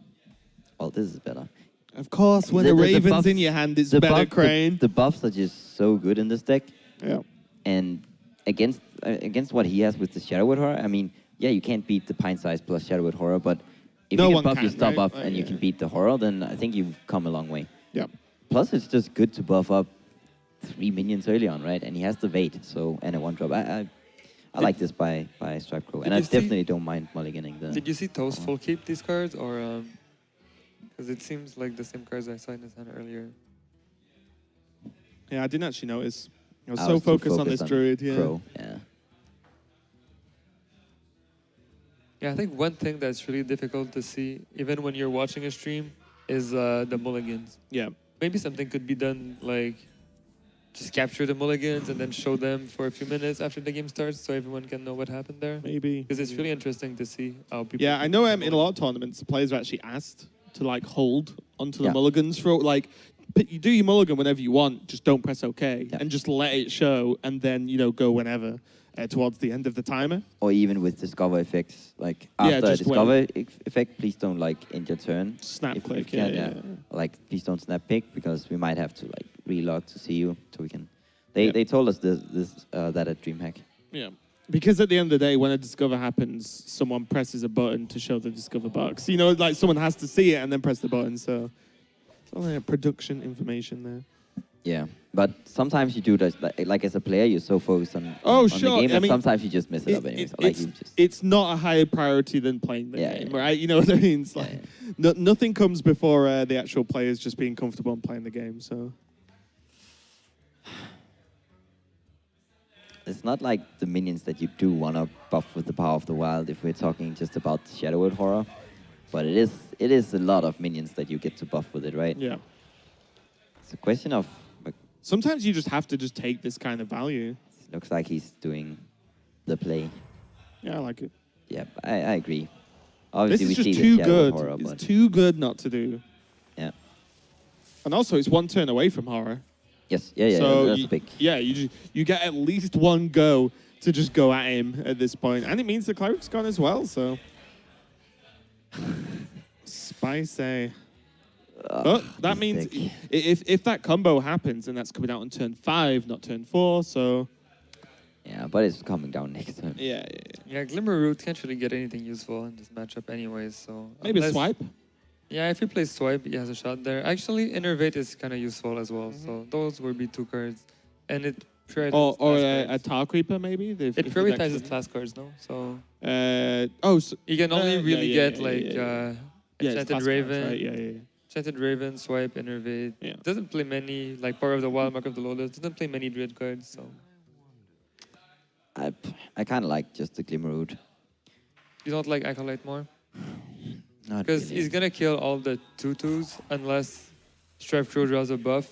Well, this is better. Of course, when The- the, the Raven's buffs- in your hand, it's The better, buff- Crane. The buffs are just so good in this deck. Yeah. And against what he has with the Shadowwood Horror, I mean, yeah, you can't beat the Pine Size plus Shadowwood Horror, but if No you one can buff your can, stuff right? up and you yeah. can beat the Horror, then I think you've come a long way. Yeah. Plus, it's just good to buff up 3 minions early on, right? And he has the weight, so and a 1-drop. I like this by Strifecro, and Did I you see- definitely don't mind mulliganing the. Did you see To's full keep these cards, or because it seems like the same cards I saw in his hand earlier? Yeah, I didn't actually notice. I was I so was too focused on this Druid, yeah. Crow, yeah. Yeah, I think one thing that's really difficult to see, even when you're watching a stream, is the mulligans. Yeah. Maybe something could be done, like just capture the mulligans and then show them for a few minutes after the game starts, so everyone can know what happened there. Maybe. Because it's really interesting to see how people. Yeah, I know in a lot of tournaments, the players are actually asked to like hold onto the Yeah. mulligans for like, you do your mulligan whenever you want, just don't press OK, Yeah. and just let it show, and then go whenever towards the end of the timer. Or even with discover effects, like Yeah, after a just discover effect, please don't like end your turn. Snap If click, you can, yeah. Like please don't snap pick because we might have to like relog to see you so we can. Yeah. They told us that at DreamHack. Yeah. Because at the end of the day, when a discover happens, someone presses a button to show the discover box. Like someone has to see it and then press the button. So Probably a production information there. Yeah, but sometimes you do that. Like as a player, you're so focused on Oh, on sure. the game I that mean, sometimes you just mess it up anyways. Like you just it's not a higher priority than playing the Yeah, game, yeah. right? You know what I mean? It's Yeah, like nothing comes before the actual players just being comfortable and playing the game. So it's not like the minions that you do want to buff with the power of the wild. If we're talking just about Shadowwood horror, but it is a lot of minions that you get to buff with it, right? yeah, It's a question of. Like, sometimes you just have to just take this kind of value. looks like he's doing the play. Yeah, I like it. Yeah, I agree. This Obviously, is we just see too the Shadowwood good. horror, It's but too good not to do. yeah. And also, it's one turn away from horror. Yes, yeah, So that's you, a big. yeah, you get at least one go to just go at him at this point, and it means the cleric's gone as well. So spicy. But that he's means thick. if that combo happens, and that's coming out on turn 5, not turn 4. So Yeah, but it's coming down next turn. yeah. Yeah, Glimmer Root can't really get anything useful in this matchup anyways, so... Maybe a unless- swipe. Yeah, if he plays Swipe, he has a shot there. Actually, Innervate is kind of useful as well, so those would be 2 cards. And it prioritizes Or class a cards. Tar Creeper, maybe? It if the deck prioritizes doesn't- class cards, no? So So, you can only yeah, really yeah, get yeah, like yeah, it's Enchanted class cards, Raven, right? Yeah. Enchanted Raven, Swipe, Innervate. Yeah. Doesn't play many, like Power of the Wild, Mark of the Lotus. Doesn't play many Dread cards, so... I kind of like just the Glimmer Root. You don't like Acolyte more? Not Because really. he's gonna kill all the 2/2s unless Strifecro draws a buff.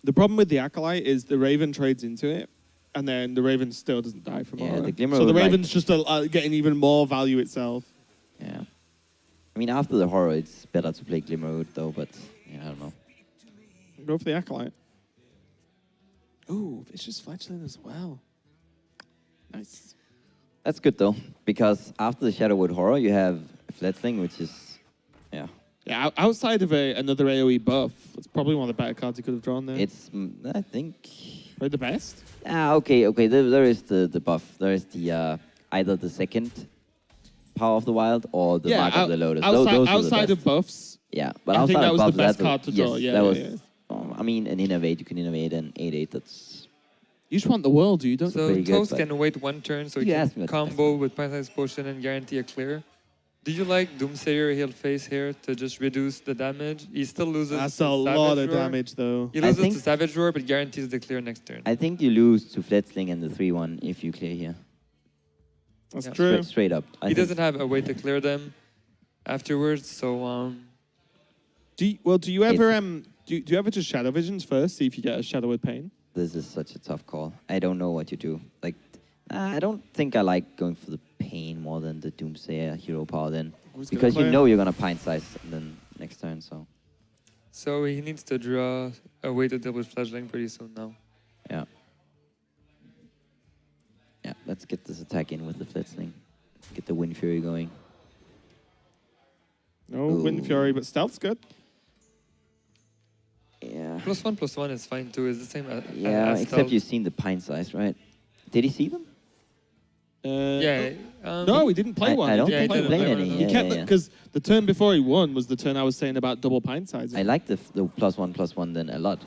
The problem with the Acolyte is the Raven trades into it, and then the Raven still doesn't die from Yeah, aura. the Glimmer So the would, like- Raven's just getting even more value itself. Yeah. I mean, after the horror, it's better to play Glimmer Root, though, but yeah, I don't know. Go for the Acolyte. Ooh, Vicious Fletchling as well. Nice. That's good, though, because after the Shadowwood horror, you have Fletchling, which is, yeah. Yeah, outside of another AoE buff, it's probably one of the better cards he could have drawn there. It's, I think... Probably the best. Okay, there is the buff. There is the, either the second Power of the Wild or the Mark of the Lotus. Outside, those are the outside of best. buffs, Yeah, but I outside think that of was the buffs, best that's card to draw. Yes, Yeah, that yeah, was... I mean, an Innovate, you can innovate an 8/8, that's... you just want the world, you don't. So pretty good, Toast but- can wait 1 turn so he You asked me can what the best combo with Pint-Sized Potion and guarantee a clear. Do you like Doomsayer he'll face here to just reduce the damage? He still loses That's to a lot of Savage Roar. damage, though. He I loses think- to Savage Roar, but guarantees the clear next turn. I think you lose to Fletchling and the 3/1 if you clear here. That's Yeah. true. Straight up. I He think. doesn't have a way to clear them afterwards, so Do you ever It's- do you ever just Shadow Visions first, see if you get a Shadow with Pain? This is such a tough call. I don't know what you do. Like, I don't think I like going for the pain more than the Doomsayer hero power then. Who's gonna Because you play? know you're gonna pint size then next turn, so so he needs to draw a way to deal with Fledgling pretty soon now. yeah. Yeah, let's get this attack in with the Fletchling. Get the Wind Fury going. No, Wind Ooh. Fury, but Stealth's good. Yeah. +1/+1 is fine too. It's the same as Yeah, as except Stealth. you've seen the pint size, right? Did he see them? Yeah. No, he didn't play I- one. I don't Yeah, think he he didn't played play any. one. He Yeah, kept yeah, yeah. because the turn before he won was the turn I was saying about double pint size. I like the +1/+1 then a lot.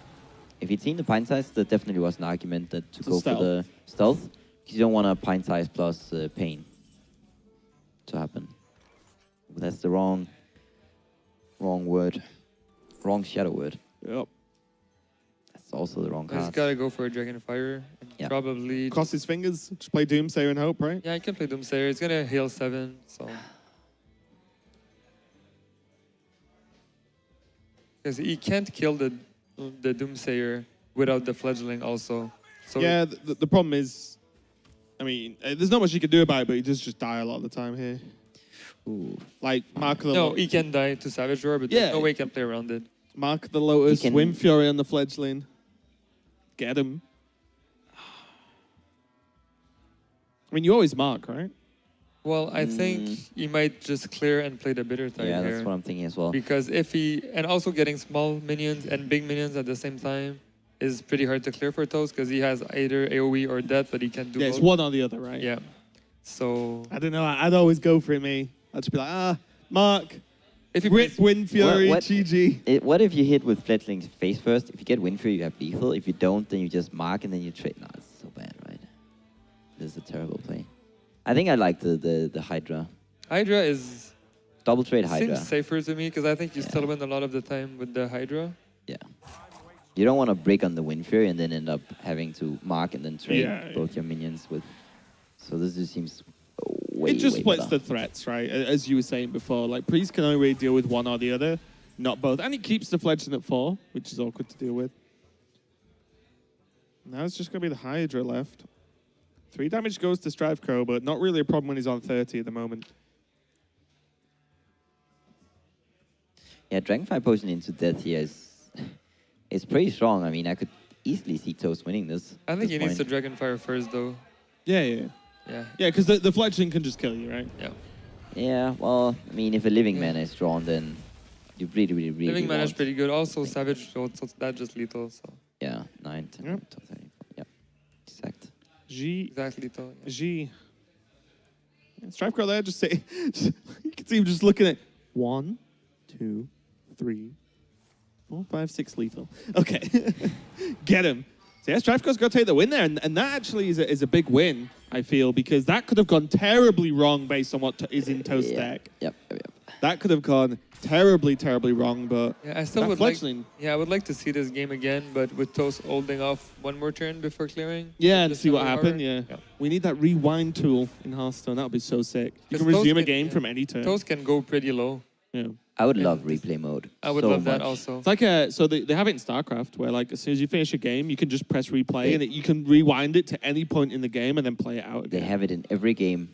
If he'd seen the pint size, there definitely was an argument that to To go stealth. for the stealth. 'Cause you don't want a pint size plus pain to happen. But that's the wrong word. Wrong shadow word. Yep. That's also the wrong He's card. gotta go for a Dragon Fire. And Yeah. Probably. Cross his fingers. Just play Doomsayer and hope, right? Yeah, I can play Doomsayer. It's gonna heal 7, so. Because he can't kill the Doomsayer without the Fledgling also. So Yeah. The problem is, I mean, there's not much you can do about it, but he does just die a lot of the time here. Ooh. Like Mark of the No, he can die to Savage Roar, but Yeah. there's no way he can play around it. Mark of the Lotus, He can- Wind Fury on the Fledgling. Get him. I mean, you always mark, right? Well, I think he might just clear and play the Bitter Tide Yeah, here. that's what I'm thinking as well. Because if he, and also getting small minions and big minions at the same time is pretty hard to clear for Toast because he has either AoE or death, but he can't do Yeah, it's both. one or the other, right? Yeah. So I don't know. I'd always go for it, me. I'd just be like, Mark. If he Rip plays, Wind Fury, What- GG. What if you hit with fledglings face first? If you get Wind Fury, you have lethal. If you don't, then you just mark and then you trade. No, it's so bad, right? This is a terrible play. I think I like the Hydra. Hydra is Double trade Hydra. seems safer to me because I think you Yeah. still win a lot of the time with the Hydra. Yeah. You don't want to break on the Wind Fury and then end up having to mark and then trade Yeah, both your minions with. So this just seems way. It just way splits better. the threats, right? As you were saying before, like Priest can only really deal with one or the other, not both. And he keeps the fledgling at 4, which is awkward to deal with. Now it's just going to be the Hydra left. 3 damage goes to Strifecro, but not really a problem when he's on 30 at the moment. Yeah, Dragonfire Potion into death here is pretty strong. I mean, I could easily see Toast winning this. I think he this needs to point. Dragonfire first, though. Yeah, yeah. Yeah. Yeah, because the fledgling can just kill you, right? Yeah. Yeah, well, I mean, if a living Yeah. mana is drawn, then you really Living mana is want- pretty good. Also, Savage, so that just lethal. So Yeah, 9, 10, Yep. 12, 13, yep. Exact. G. exactly lethal. Yeah. G. And Strifecro there, just say, you can see him just looking at 1, 2, 3, 4, 5, 6 lethal. Okay, get him. So yeah, Strifecro's got to take the win there, and that actually is a big win, I feel, because that could have gone terribly wrong based on what is in Toast Yeah. deck. Yep. That could have gone terribly wrong, but Yeah, I still that would like. fledgling, Yeah, I would like to see this game again, but with Toast holding off one more turn before clearing. yeah, and Just see what another happened. hour. Yeah. We need that rewind tool in Hearthstone. That would be so sick. You can Because Toast resume a can- game yeah. from any turn. Toast can go pretty low. Yeah. I would Yeah, love this- replay mode. I would so love that much. also. It's like so they have it in StarCraft where like as soon as you finish a game, you can just press replay They- and you can rewind it to any point in the game and then play it out They again. have it in every game.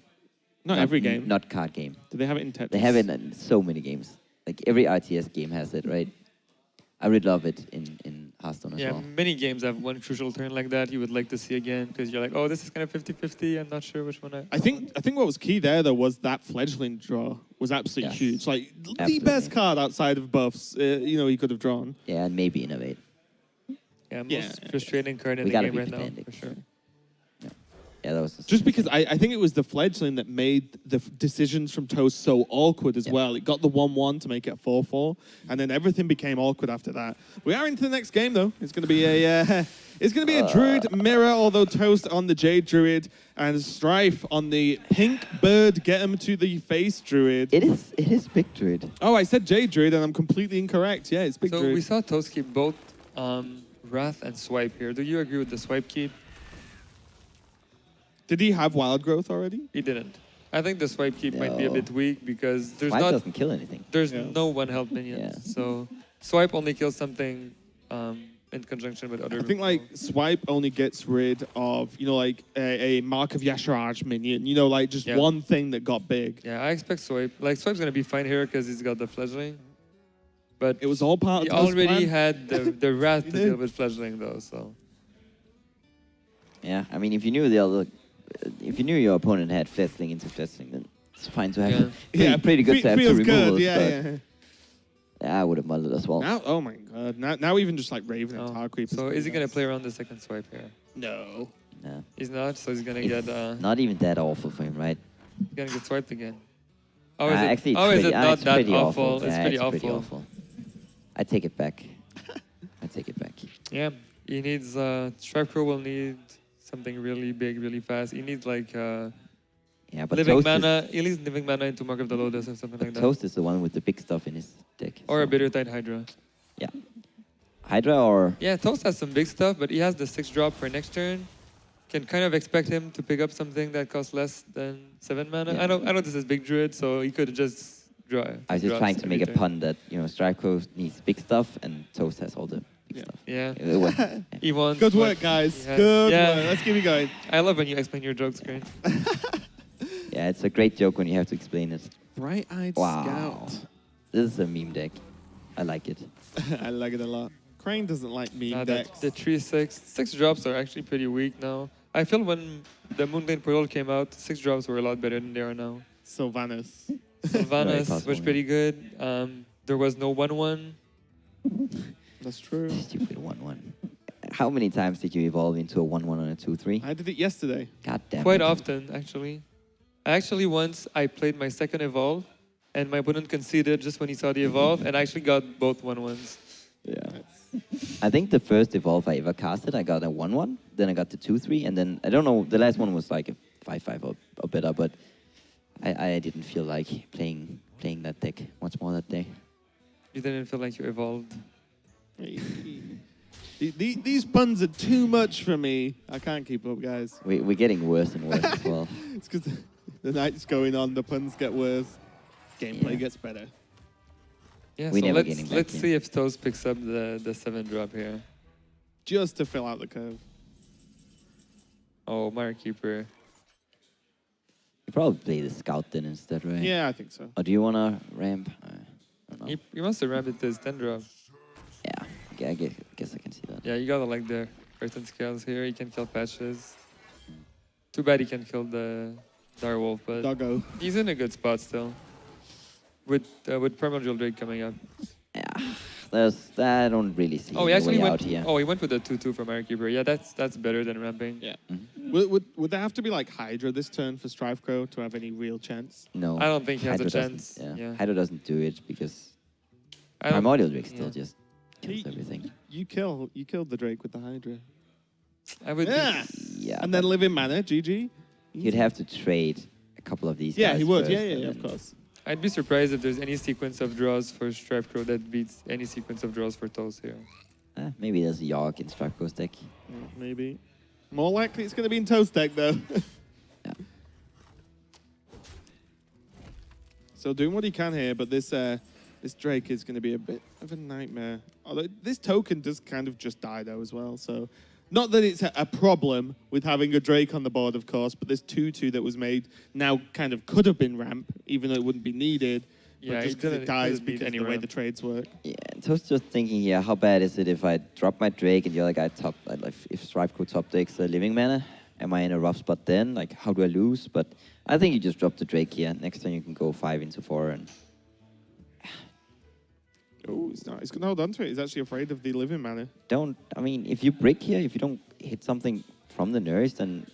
Not every game. Not card game. Do they have it in Tetris? They have it in so many games. Like every RTS game has it, right? I would love it in Hearthstone as Yeah, well. many games have one crucial turn like that you would like to see again because you're like, oh, this is kind of 50-50. I'm not sure which one I think what was key there though was that fledgling draw was absolutely Yes. huge. Like the Absolutely. best card outside of buffs, he could have drawn. Yeah, and maybe innovate. Yeah, most Yeah. frustrating card in We the gotta game be right now, pedantic. for sure. Yeah, that was Just because I think it was the fledgling that made the decisions from Toast so awkward as Yeah. well. It got the 1-1 to make it 4-4, and then everything became awkward after that. We are into the next game though. It's going to be a Druid mirror, although Toast on the Jade Druid and Strife on the pink bird. Get him to the face Druid. It is big druid. Oh, I said Jade Druid, and I'm completely incorrect. Yeah, it's big So Druid. we saw Toast keep both Wrath and Swipe here. Do you agree with the Swipe keep? Did he have Wild Growth already? He didn't. I think the Swipe keep might be a No. bit weak because there's Swipe not doesn't kill anything. there's Yeah. no one health minions. Yeah. So Swipe only kills something in conjunction with other. I think like Swipe only gets rid of like a Mark of Yasharaj minion. Like just Yeah. one thing that got big. Yeah, I expect Swipe. Like Swipe's gonna be fine here because he's got the fledgling. But It was all part he of Toast's already plan. had the Wrath He to did. deal with fledgling though. So Yeah, I mean, if you knew your opponent had fledgling into fledgling, then it's fine to have. Yeah. Pretty good to have two feels removals. good. Yeah, but yeah. yeah, I would have muddled as well. Now, oh my god! Now even just like Raven and oh. Tar Creep. So is he gonna play around the second Swipe here? No. No, He's not. So he's gonna it's get not even that awful for him, right? swiped again. Oh, is it? Actually, Oh, is pretty, it not it's that pretty awful? It's Yeah, pretty it's awful. I take it back. I take it back. Yeah, he needs. Strifecro will need something really big, really fast. He needs like Yeah, but living Toast mana. He needs living mana into Mark of the Lotus or something but like that. Toast is the one with the big stuff in his deck. Or a so- bitter tide Hydra. Yeah. Hydra or Yeah, Toast has some big stuff, but he has the 6-drop for next turn. Can kind of expect him to pick up something that costs less than 7 mana. Yeah. I know this is big druid, so he could just draw. I was just drops trying to every make a turn. pun that Strifecro needs big stuff and Toast has all the big Yeah. stuff. Yeah, It was, he wants. Good what work, guys. he has. Good Yeah. work. Let's keep it going. I love when you explain your jokes, Grant. yeah, it's a great joke when you have to explain it. Bright-eyed Wow. Scout. This is a meme deck. I like it. I like it a lot. Crane doesn't like meme Nah, decks. the 6 drops are actually pretty weak now. I feel when the Moonglade Portal came out, 6 drops were a lot better than they are now. Sylvanas. Sylvanas possible, was yeah. pretty good. There was no 1/1. That's true. Stupid 1-1. How many times did you evolve into a 1-1 and a 2-3? I did it yesterday. God damn Quite it. often, actually. Actually, once I played my second evolve, and my opponent conceded just when he saw the evolve, and I actually got both 1/1s. Yeah. I think the first evolve I ever casted, I got a 1/1. Then I got the 2/3, and then I don't know. The last one was like a 5/5 or better, but I didn't feel like playing that deck much more that day. You didn't feel like you evolved. These puns are too much for me. I can't keep up, guys. We're getting worse and worse as well. It's because the night's going on, the puns get worse, gameplay Yeah. gets better. Yeah, We so never getting back let's in. see if Toast picks up the 7-drop here. Just to fill out the curve. Oh, Mire Keeper. You probably play the scout then instead, right? Yeah, I think so. Or do you want to ramp? I don't know. He wants to ramp it to his 10-drop. Yeah, I guess I can see that. Yeah, you gotta like the Earthen Scales here. He can kill patches. Too bad he can kill the Direwolf, but Doggo. he's in a good spot still. With Primordial Drake coming up. Yeah, I don't really see Oh, he any actually way went. out here. Oh, he went with a 2/2 from Mire Keeper. Yeah, that's better than ramping. Yeah. Mhm. Would there have to be like Hydra this turn for Strifecro to have any real chance? No, I don't think he has a Hydro chance. doesn't- Yeah. Hydro doesn't do it because I don't- Primordial Drake still yeah. just kills everything. You killed the Drake with the Hydra. I would. Yeah. Yeah, And then live in mana, GG. you'd have to trade a couple of these. Yeah, guys he would. first, Yeah, and of then- course. I'd be surprised if there's any sequence of draws for Strifecro that beats any sequence of draws for Toast here. Maybe there's a York in Strifeco's deck. Yeah, maybe. More likely it's going to be in Toast deck, though. Yeah. So doing what he can here, but this Drake is going to be a bit of a nightmare. Although this token does kind of just die, though, as well. So not that it's a problem with having a Drake on the board, of course, but this 2/2 that was made now kind of could have been ramp, even though it wouldn't be needed. Yeah, but just it because didn't- it dies didn't need because of any the way ramp. the trades work. Yeah, and Toast just thinking here, how bad is it if I drop my Drake and the other guy top, like if Strifecro top decks the living mana? Am I in a rough spot then? Like, how do I lose? But I think you just drop the Drake here. Next time you can go 5 into 4 and Oh, he's not. He's going to hold on to it. He's actually afraid of the living mana. don't. I mean, if you brick here, if you don't hit something from the nurse, then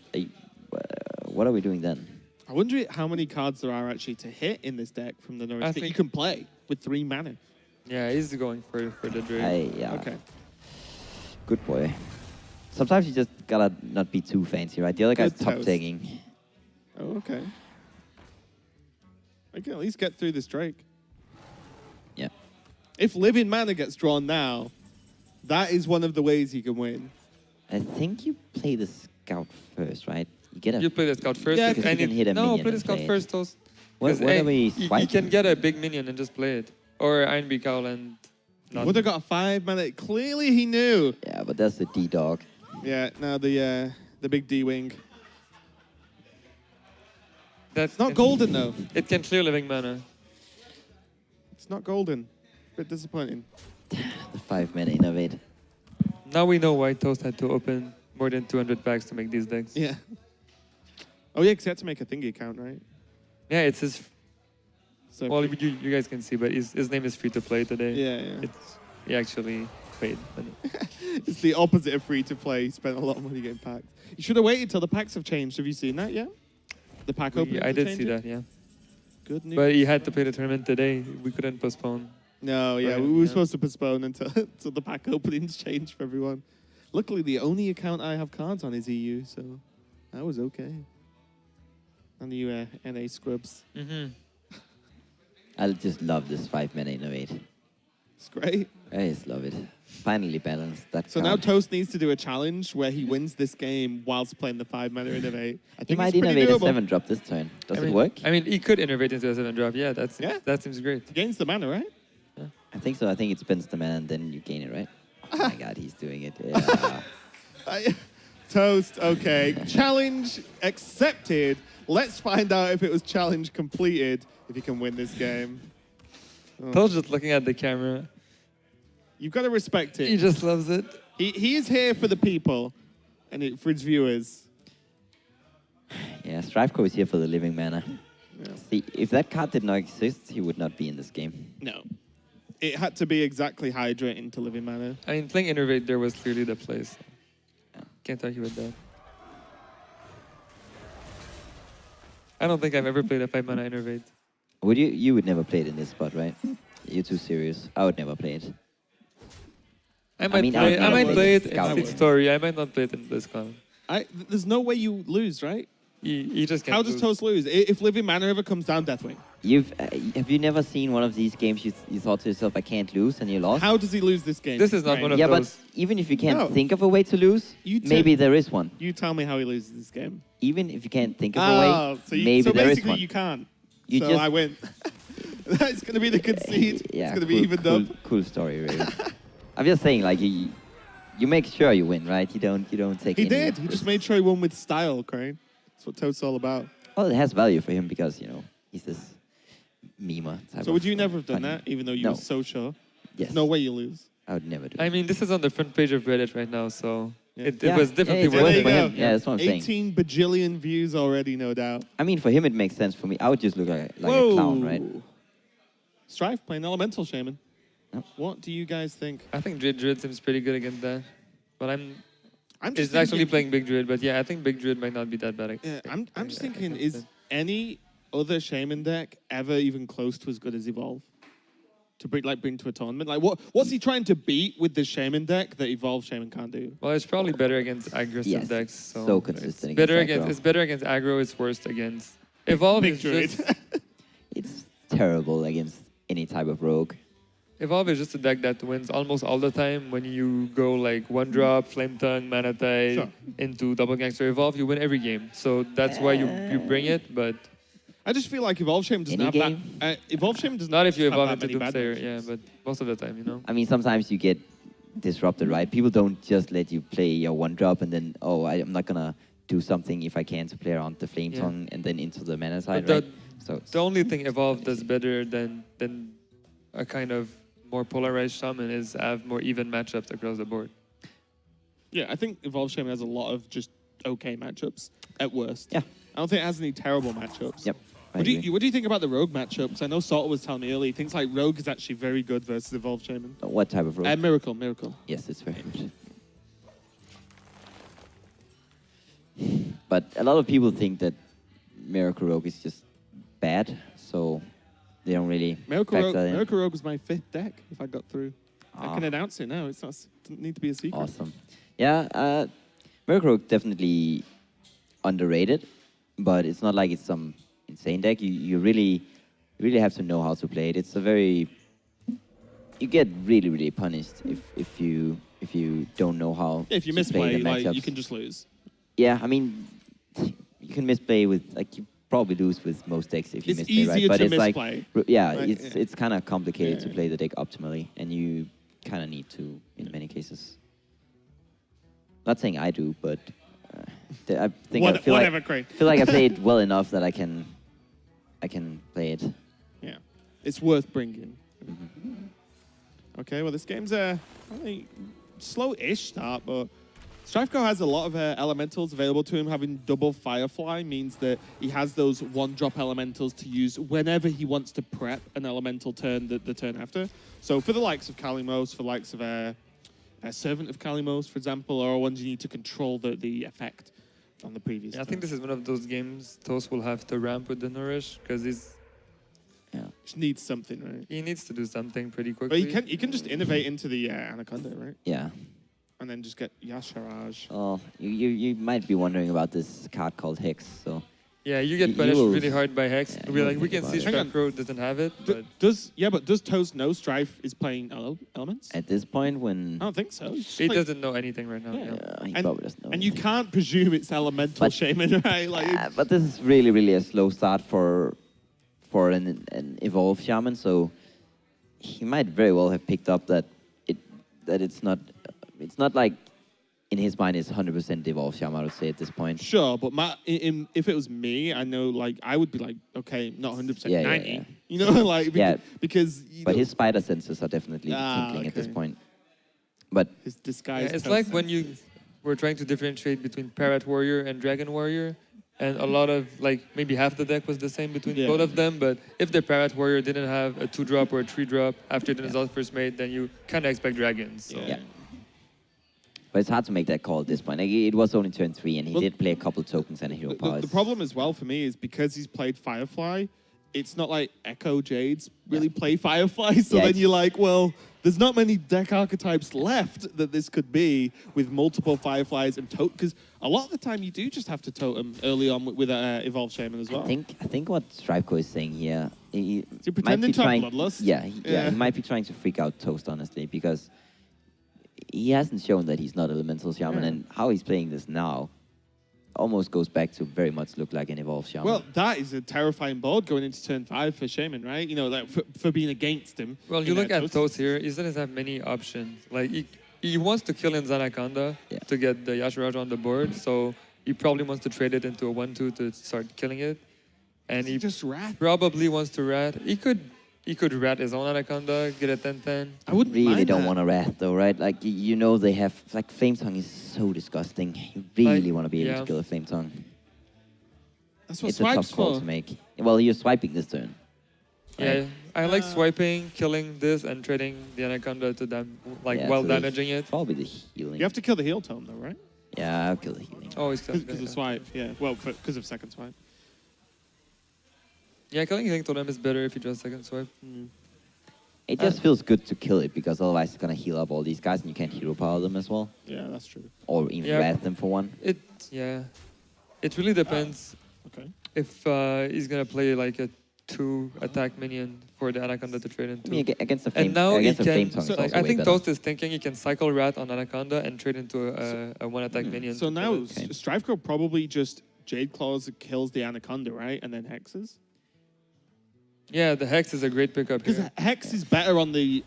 what are we doing then? I wonder how many cards there are actually to hit in this deck from the Norwich that you think- can play with 3 mana. Yeah, he's going for the Drake. Yeah. Okay. Good boy. Sometimes you just gotta not be too fancy, right? The other guy's Good top toast. tagging. Oh, okay. I can at least get through this Drake. Yeah. If living mana gets drawn now, that is one of the ways he can win. I think you play the scout first, right? You get a. You play the scout first. Yeah, and because you can hit a no, minion play the and scout play it. first, Toast. What 'Cause, are we you swiping? can get a big minion and just play it. Or Ironbeak Owl and not. Would have got a 5 mana. Clearly he knew. Yeah, but that's the D dog. Yeah, now the big D-Wing. That's It's not golden, though. It can clear living mana. It's not golden. Bit disappointing. The 5 mana innovate. Now we know why Toast had to open more than 200 packs to make these decks. Yeah. Oh, yeah, because he had to make a thingy account, right? Yeah, it's his. So Well, you guys can see, but his name is free to play today. yeah. He actually paid money. It's the opposite of free to play. He spent a lot of money getting packs. You should have waited till the packs have changed. Have you seen that yet? The pack opening. I did see that, yeah. Good news. But he had to play the tournament today. We couldn't postpone. No, yeah, Right, we were yeah. supposed to postpone until the pack openings changed for everyone. Luckily, the only account I have cards on is EU, so that was okay. And you NA scrubs. Mm-hmm. I just love this 5 mana innovate. It's great. I just love it. Finally balanced that. So now card. Toast needs to do a challenge where he wins this game whilst playing the 5 mana innovate. I He think might it's pretty innovate a doable. 7 drop this turn. Does I it mean, work? I mean, he could innovate into a 7-drop. Yeah, Yeah. that seems great. Against the mana, right? I think so. I think it spends the mana and then you gain it, right? Oh my god, he's doing it. Yeah. Toast, okay. Challenge accepted. Let's find out if it was challenge completed, if he can win this game. Oh. Toast just looking at the camera. You've got to respect He it. just loves it. He is here for the people and for his viewers. Yeah, Strifecro is here for the living mana. Yeah. See, if that card did not exist, he would not be in this game. No. It had to be exactly Hydra into living mana. I mean, playing innovate there was clearly the place. Can't argue with that. I don't think I've ever played a 5-mana innovate. Would you? You would never play it in this spot, right? You're too serious. I would never play it. I might mean, play. I I would might play it play in Scout. SeatStory. I might not play it in BlizzCon. There's no way you lose, right? You just can't. How does lose. Toast lose? If Living Mana ever comes down, Deathwing. Have you never seen one of these games you thought to yourself, I can't lose, and you lost? How does he lose this game? This is not Right. one of Yeah, those. but even if you can't No. think of a way to lose, You maybe there is one. You tell me how he loses this game. Even if you can't think of a way, so maybe so there is basically one. you can't. You so just- I win. That's going to be the conceit. Yeah, it's going to be evened cool, up. cool story, really. I'm just saying, like you make sure you win, right? You don't take. He any did. He risks. just made sure he won with style, Crane. That's what Toast's all about. Well, it has value for him because he's this memer type. So would you never have done funny- that, even though you No. were so sure? Yes. No way you lose. I would never do. I mean, this is on the front page of Reddit right now, so Yeah. it Yeah. was definitely it's there worth you it. for go. him. Yeah, that's what I'm saying. 18 bajillion views already, no doubt. I mean, for him it makes sense. For me, I would just look like a clown, right? Strife playing Elemental Shaman. Yep. What do you guys think? I think Druid seems pretty good against that, but I'm It's actually playing Big Druid, but yeah, I think Big Druid might not be that bad. Yeah, I'm just thinking, is any other Shaman deck ever even close to as good as Evolve? To bring to a tournament? Like, what's he trying to beat with the Shaman deck that Evolve Shaman can't do? Well, it's probably better against aggressive Yes, decks. so consistent It's better against against. aggro. It's better against aggro. It's worst against Evolve. Big Is Druid. just It's terrible against any type of rogue. Evolve is just a deck that wins almost all the time when you go like one drop, Flame Tongue, Mana Tide Sure. into Double Gangster Evolve. You win every game, so that's why you bring it. But I just feel like Evolve Shaman doesn't Any have that. Evolve Shaman does not if you have evolve that into many bad Doomsayer. matchups. Yeah, but most of the time, I mean, sometimes you get disrupted, right? People don't just let you play your one drop and then, I'm not gonna do something if I can to play around the Flame Yeah. Tongue and then into the mana side, the- right? So The only thing Evolve does better than a kind of more polarized shaman is have more even matchups across the board. Yeah, I think Evolve Shaman has a lot of just okay matchups at worst. Yeah. I don't think it has any terrible matchups. Yep. I What do agree. you think about the Rogue matchups? I know Salter was telling me earlier, he thinks like Rogue is actually very good versus Evolve Shaman. What type of rogue? Miracle. Yes, it's very good. But a lot of people think that Miracle Rogue is just bad, so they don't really Miracle factor in. Rogue was my 5th deck if I got through. I can announce it now. It doesn't need to be a secret. Awesome. Yeah, Miracle Rogue definitely underrated, but it's not like it's some insane deck. You really have to know how to play it. It's a very you get really punished if you don't know how. Yeah, if you to play misplay, the like, you matchups. can just lose. Yeah, I mean, you can misplay with you probably lose with most decks if you It's misplay, right? easier But to it's misplay. yeah, Like, it's kind of complicated to Yeah. play the deck optimally, and you kind of need to in many cases. Not saying I do, but I think I feel Whatever, like Crane. feel like I play it well enough that I can play it. Yeah, it's worth bringing. Mm-hmm. Okay, well, this game's a slow-ish start, but Strifecro has a lot of elementals available to him. Having double Firefly means that he has those one-drop elementals to use whenever he wants to prep an elemental turn the turn after. So for the likes of Kalimos, for the likes of a Servant of Kalimos, for example, are ones you need to control the effect on the previous Yeah, I turn. think this is one of those games Toast will have to ramp with the Nourish because Just needs something, right? he needs to do something pretty But quickly. you can just innovate into the Anaconda, right? Yeah. And then just get Yasharaj. Oh, you might be wondering about this card called Hex. So Yeah, you get You punished will- really hard by Hex. yeah, We'll you be will like, we think can see about it. Hang on. Strifecro doesn't have it, but Does Toast know Strife is playing elements? at this point, when I don't think so. He's just he playing- doesn't know anything right now. Yeah. Yeah. he And- probably doesn't know. And you can't presume it's elemental But- shaman, right? Like, But this is really a slow start for an evolved shaman. So he might very well have picked up that it's not like in his mind it's 100% evolved shaman. I would say at this point. sure, but if it was me, I know, like, I would be like, okay, not 100%, Yeah, 90. yeah. You know, like, Yeah. because But his spider senses are definitely tingling at this okay. point. But his disguise. Yeah, it's like when you were trying to differentiate between Parrot Warrior and Dragon Warrior, and a lot of, like, maybe half the deck was the same between Yeah. both of them, but if the Parrot Warrior didn't have a 2-drop or a 3-drop after the result first made, then you kind of expect Dragons. So. Yeah. But it's hard to make that call at this point. Like, it was only turn 3, and he Well, did play a couple tokens and a hero powers. The problem as well for me is because he's played Firefly, it's not like Echo Jades really play Firefly. So Yeah, then it's- you're like, well, there's not many deck archetypes left that this could be with multiple Fireflies and totem. Because a lot of the time you do just have to totem early on with Evolved Shaman as well. I think what Strifecro is saying here, he he might pretending be to have trying. Bloodlust? Yeah, Yeah. he might be trying to freak out Toast, honestly, because he hasn't shown that he's not Elemental Shaman, Yeah. and how he's playing this now almost goes back to very much look like an Evolved Shaman. Well, that is a terrifying board going into turn 5 for Shaman, right? You know, like for being against him. Well, in you look that at Toast here, he doesn't have many options. Like, he wants to kill in Anaconda Yeah. to get the Yashiraj on the board, so he probably wants to trade it into a 1-2 to start killing it. And He he just Wrath. probably wants to rat. He could rat his own Anaconda, get a 10-10. I wouldn't really mind don't that. want to Wrath though, right? Like you know they have like Flame Tongue is so disgusting. You really Like, want to be able yeah. to kill a Flame Tongue. That's what It's a tough Swipe's call for. to make. Well, you're swiping this turn. Yeah, I like Uh, swiping, killing this, and trading the Anaconda to them, like Yeah, while so the- damaging it. Probably the healing. You have to kill the heal tome, though, right? Yeah, I'll kill the healing. Oh, he's killing Because of swipe, yeah. Well, because of second swipe. Yeah, killing healing to them is better if you just second swipe. It just feels good to kill it because otherwise it's gonna heal up all these guys and you can't hero power them as well, Yeah, that's true. or even Yeah. Wrath them for one. It really depends Okay. if he's gonna play like a 2 attack minion for the Anaconda to trade I into. mean, against the Flame, And now he against the Flame can. Tongue, so, it's also I way think better. Toast is thinking he can cycle Rat on Anaconda and trade into a 1 attack minion. So to now kill it. Okay. Strifecro probably just Jade Claws kills the Anaconda, right? And then hexes? Yeah, the Hex is a great pickup Because here. Hex is better on the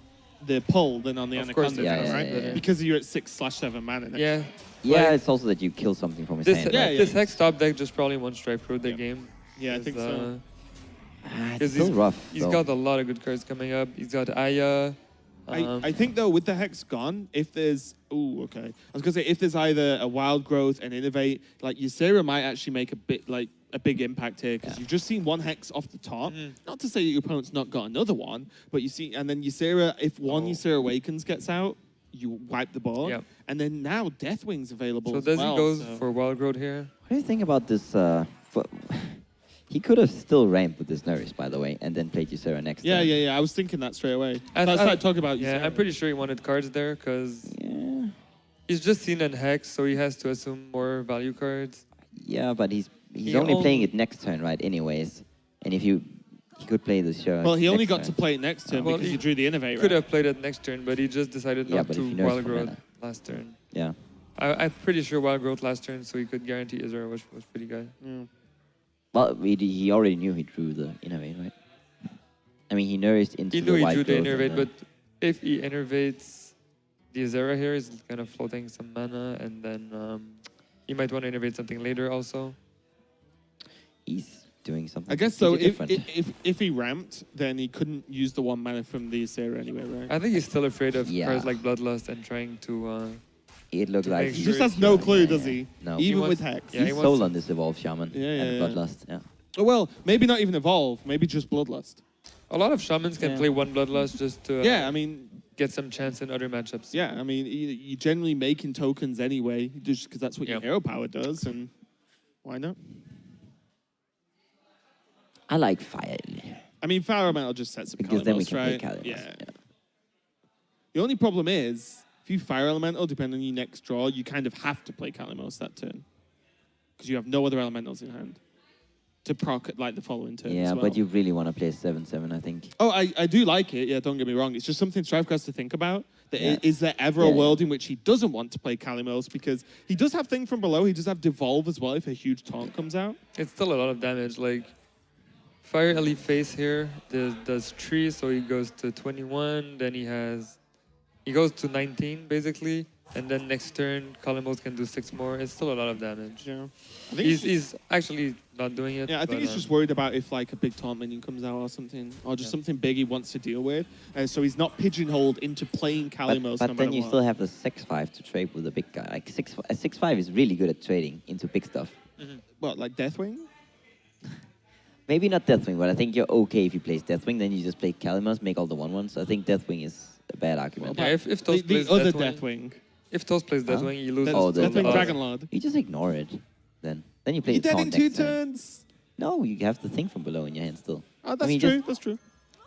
pull than on the Of course, Anaconda, yeah, now, yeah, right? yeah, yeah. Because you're at 6/7 mana. next Yeah, Yeah, like- it's also that you kill something from his this hand. Yeah, right? yeah. this Hex top deck just probably won't strike through the Yeah. game. Yeah, I think so. Ah, it's 'Cause still rough. He's though. got a lot of good cards coming up. He's got Aya. I think though with the Hex gone, if there's okay, I was gonna say if there's either a Wild Growth and Innovate, like Ysera might actually make a big impact here because you've just seen one Hex off the top. Not to say that your opponent's not got another one, but you see, and then Ysera, if one Ysera Awakens gets out, you wipe the board, Yep. and then now Deathwing's available. So as does well, he go so- for Wild Growth here? What do you think about this? He could have still ramped with this Nourish, by the way, and then played Ysera next Yeah, turn. yeah. I was thinking that straight away. I- I I- started talking about Yeah, Ysera. I'm pretty sure he wanted cards there because Yeah. he's just seen an Hex, so he has to assume more value cards. Yeah, but he's He only playing only- it next turn, right? Anyways, and if he could play the Ysera. Well, he only next got turn. to play it next turn Well, because he you drew the Innovate. Could right? have played it next turn, but he just decided Yeah, not but to if he knows Wild for Growth mana. last turn. Yeah. I'm pretty sure Wild Growth last turn, so he could guarantee Israel was pretty good. Yeah. Well, he already knew he drew the Innovate, right? I mean, he nourished into He the knew he Wild drew the Growth and Innervate, but if he innervates the Azera here, he's kind of floating some mana, and then he might want to innervate something later also. he's doing something I guess so. completely If, different. if he ramped, then he couldn't use the 1 mana from the Ysera anyway, right? I think he's still afraid of Yeah. cards like Bloodlust and trying to... It looked to like make He sure just has it's- no yeah, clue, yeah, does yeah. he? No. Even wants- with Hex. yeah, he He's wants sold to- on this Evolved Shaman Yeah, and yeah, Bloodlust. Yeah. Oh, well, maybe not even Evolve. Maybe just Bloodlust. A lot of Shamans can Yeah. play one Bloodlust just to Yeah, I mean, get some chance in other matchups. yeah, I mean, you're generally making tokens anyway, just because that's what Yep. your hero power does, and why not? I like Fire. I mean, Fire Elemental just sets up Because then we Kalimos, can right? play Kalimos. Yeah. The only problem is, if you Fire Elemental, depending on your next draw, you kind of have to play Kalimos that turn. Because you have no other Elementals in hand to proc like the following turn Yeah, as well. but you really want to play 7/7, I think. Oh, I do like it. Yeah, don't get me wrong. It's just something Strifecro has to think about. That Yeah. Is there ever a Yeah, world in which he doesn't want to play Kalimos? Because he does have Thing from Below. He does have Devolve as well if a huge taunt comes out. It's still a lot of damage. Like, Fire Elite Face here does 3, so he goes to 21. Then he goes to 19, basically. And then next turn, Kalimos can do 6 more. It's still a lot of damage. Yeah. I think He's actually not doing it. Yeah, I think but, he's just worried about if like a big taunt minion comes out or something, or just Yeah. something big he wants to deal with. So he's not pigeonholed into playing Kalimos. But no then matter you what. still have the 6/5 to trade with the big guy. Like 6/5 is really good at trading into big stuff. What, like Deathwing? Maybe not Deathwing, but I think you're okay if you play Deathwing. Then you just play Kalimos, make all the 1/1s. I think Deathwing is a bad argument. Yeah, if The, Toast the plays other Deathwing, Deathwing. if Toast plays Huh? Deathwing, you lose. Oh, the- Deathwing oh. Dragonlord. You just ignore it. Then you play You're the dead in taunt 2 next turn. turns. No, you have the thing from below in your hand still. Oh, that's mean, true. just- That's true.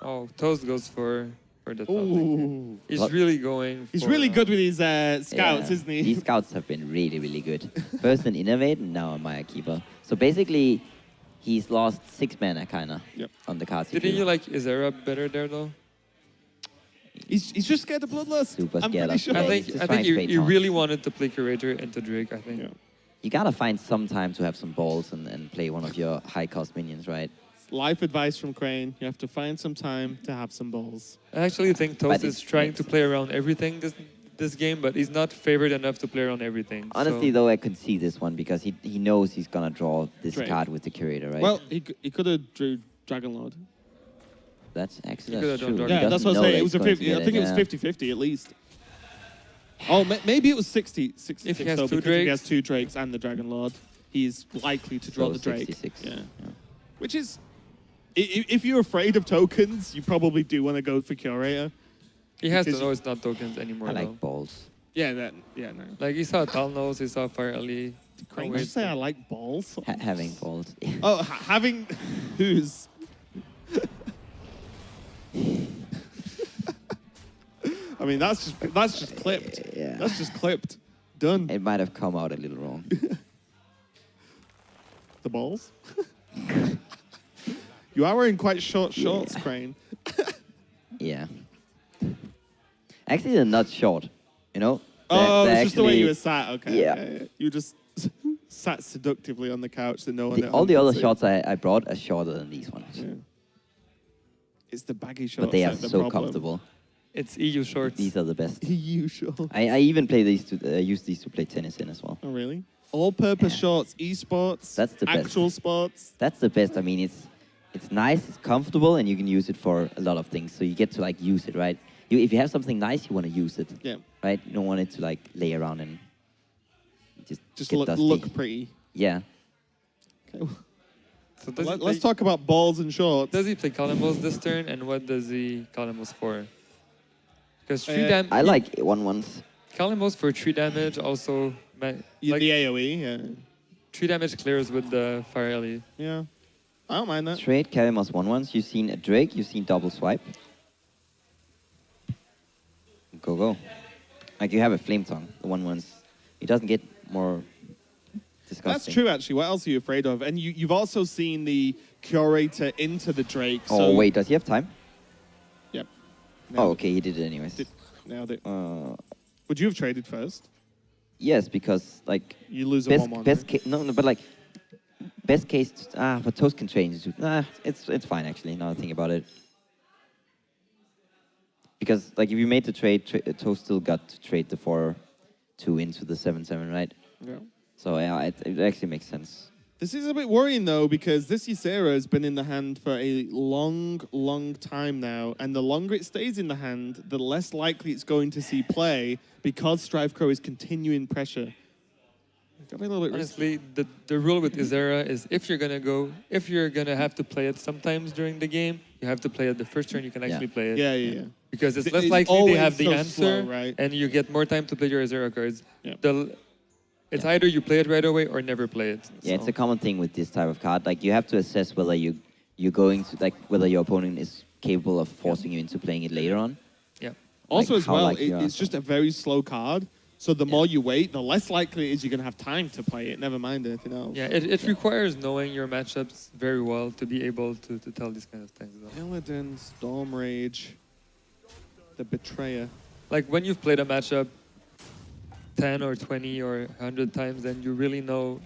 Oh, Toast goes for the top. Ooh. He's What? really going. He's for, really good with his scouts, Yeah. isn't he? These scouts have been really, really good. First an Innovate, and now a Maya Keeper. So basically, he's lost 6 mana, kinda, Yep. on the cards. he Didn't drew. you like Izera better there though? He's just scared of Bloodlust. Super I'm scared pretty of sure. I Yeah, think he's just I trying think to he play taunts. really wanted to play Curator into Drake. I think. Yeah. You gotta find some time to have some balls and play one of your high-cost minions, right? Life advice from Crane. You have to find some time to have some balls. I actually think Toast But is it trying makes to play around everything this game, but he's not favored enough to play around everything. Honestly, so. though, I could see this one because he knows he's gonna draw this Drake. card with the Curator, right? Well, he could have drew Dragonlord. that's actually He could've that's done true. Dragon. He Yeah, that's doesn't what I know say. that It was he's a going to 50. get I think it was yeah. 50-50 at least. Oh, maybe it was 60-66 If he has though, two because if he has Drakes- 2 Drakes and the Dragon Lord, he's likely to draw So the Drake. 66. Yeah. Yeah. Which is, if you're afraid of tokens, you probably do want to go for Curator. He has to because- know it's not tokens anymore. I though. like balls. Yeah, no. Like he saw Talnos, he saw Fire Ellie. Crane, Oh, did you wait. say I like balls? Having balls. Oh, having who's? I mean, that's just clipped. Yeah. That's just clipped. Done. It might have come out a little wrong. The balls. You are wearing quite short shorts, Yeah. Crane. Yeah. Actually, they're not short. You know. Oh, They're it's just the way you actually- were sat. Okay. Yeah. Okay. You just sat seductively on the couch that no one. at all home the can other see. shots I brought are shorter than these ones. Yeah. It's the baggy shorts. But they are that the so problem. comfortable. It's EU shorts. These are the best. You shorts. I even play these to use these to play tennis in as well. Oh really? All-purpose Yeah. shorts, esports, That's the best. actual sports. That's the best. I mean, it's nice, it's comfortable, and you can use it for a lot of things. So you get to like use it, right? If you have something nice, you want to use it, Yeah. right? You don't want it to like lay around and just get Look, dusty. look pretty. Yeah. Okay. So does he Let's play- talk about balls and shorts. Does he play Kalamos this turn, and what does he Kalamos for? Because I like 1/1s. Kalamos for 3 damage. Also, like The AOE, yeah. 3 damage clears with the Fire Ellie. Yeah. I don't mind that. Straight Karimus 1/1s. You've seen a Drake, you've seen double swipe. Go. Like you have a Flame Tongue, the 1/1s. It doesn't get more disgusting. That's true, actually. What else are you afraid of? And you've also seen the Curator into the Drake. Oh, so wait, does he have time? Yep. Oh, okay, he did it anyways. Nailed it. Uh, Would you have traded first? yes, because like You lose a best 1-1. best right? case no, but like best case but Toast can trade. It's fine actually. Now I think about it, because like if you made the trade, Toast still got to trade the 4/2 into the 7/7, right? Yeah. So yeah, it actually makes sense. This is a bit worrying, though, because this Ysera has been in the hand for a long, long time now. And the longer it stays in the hand, the less likely it's going to see play because Strifecro is continuing pressure. Got me a little bit risky. Honestly, the rule with Izera is if you're gonna have to play it sometimes during the game, you have to play it the first turn you can actually play it. Yeah. Because it's It's less likely they always have the so answer, slow, right? and you get more time to play your Izera cards. Yeah. It's either you play it right away or never play it. Yeah, it's So- a common thing with this type of card. Like you have to assess whether you're going to like whether your opponent is capable of forcing you into playing it later on. Yeah. Also, Like as how well, likely you are it's just to- a very slow card. So the more you wait, the less likely it is you're going to have time to play it, never mind anything else. Yeah, it requires knowing your matchups very well to be able to tell these kind of things. Though. Illidan, Storm Rage, the Betrayer. Like when you've played a matchup 10 or 20 or 100 times, then you really know,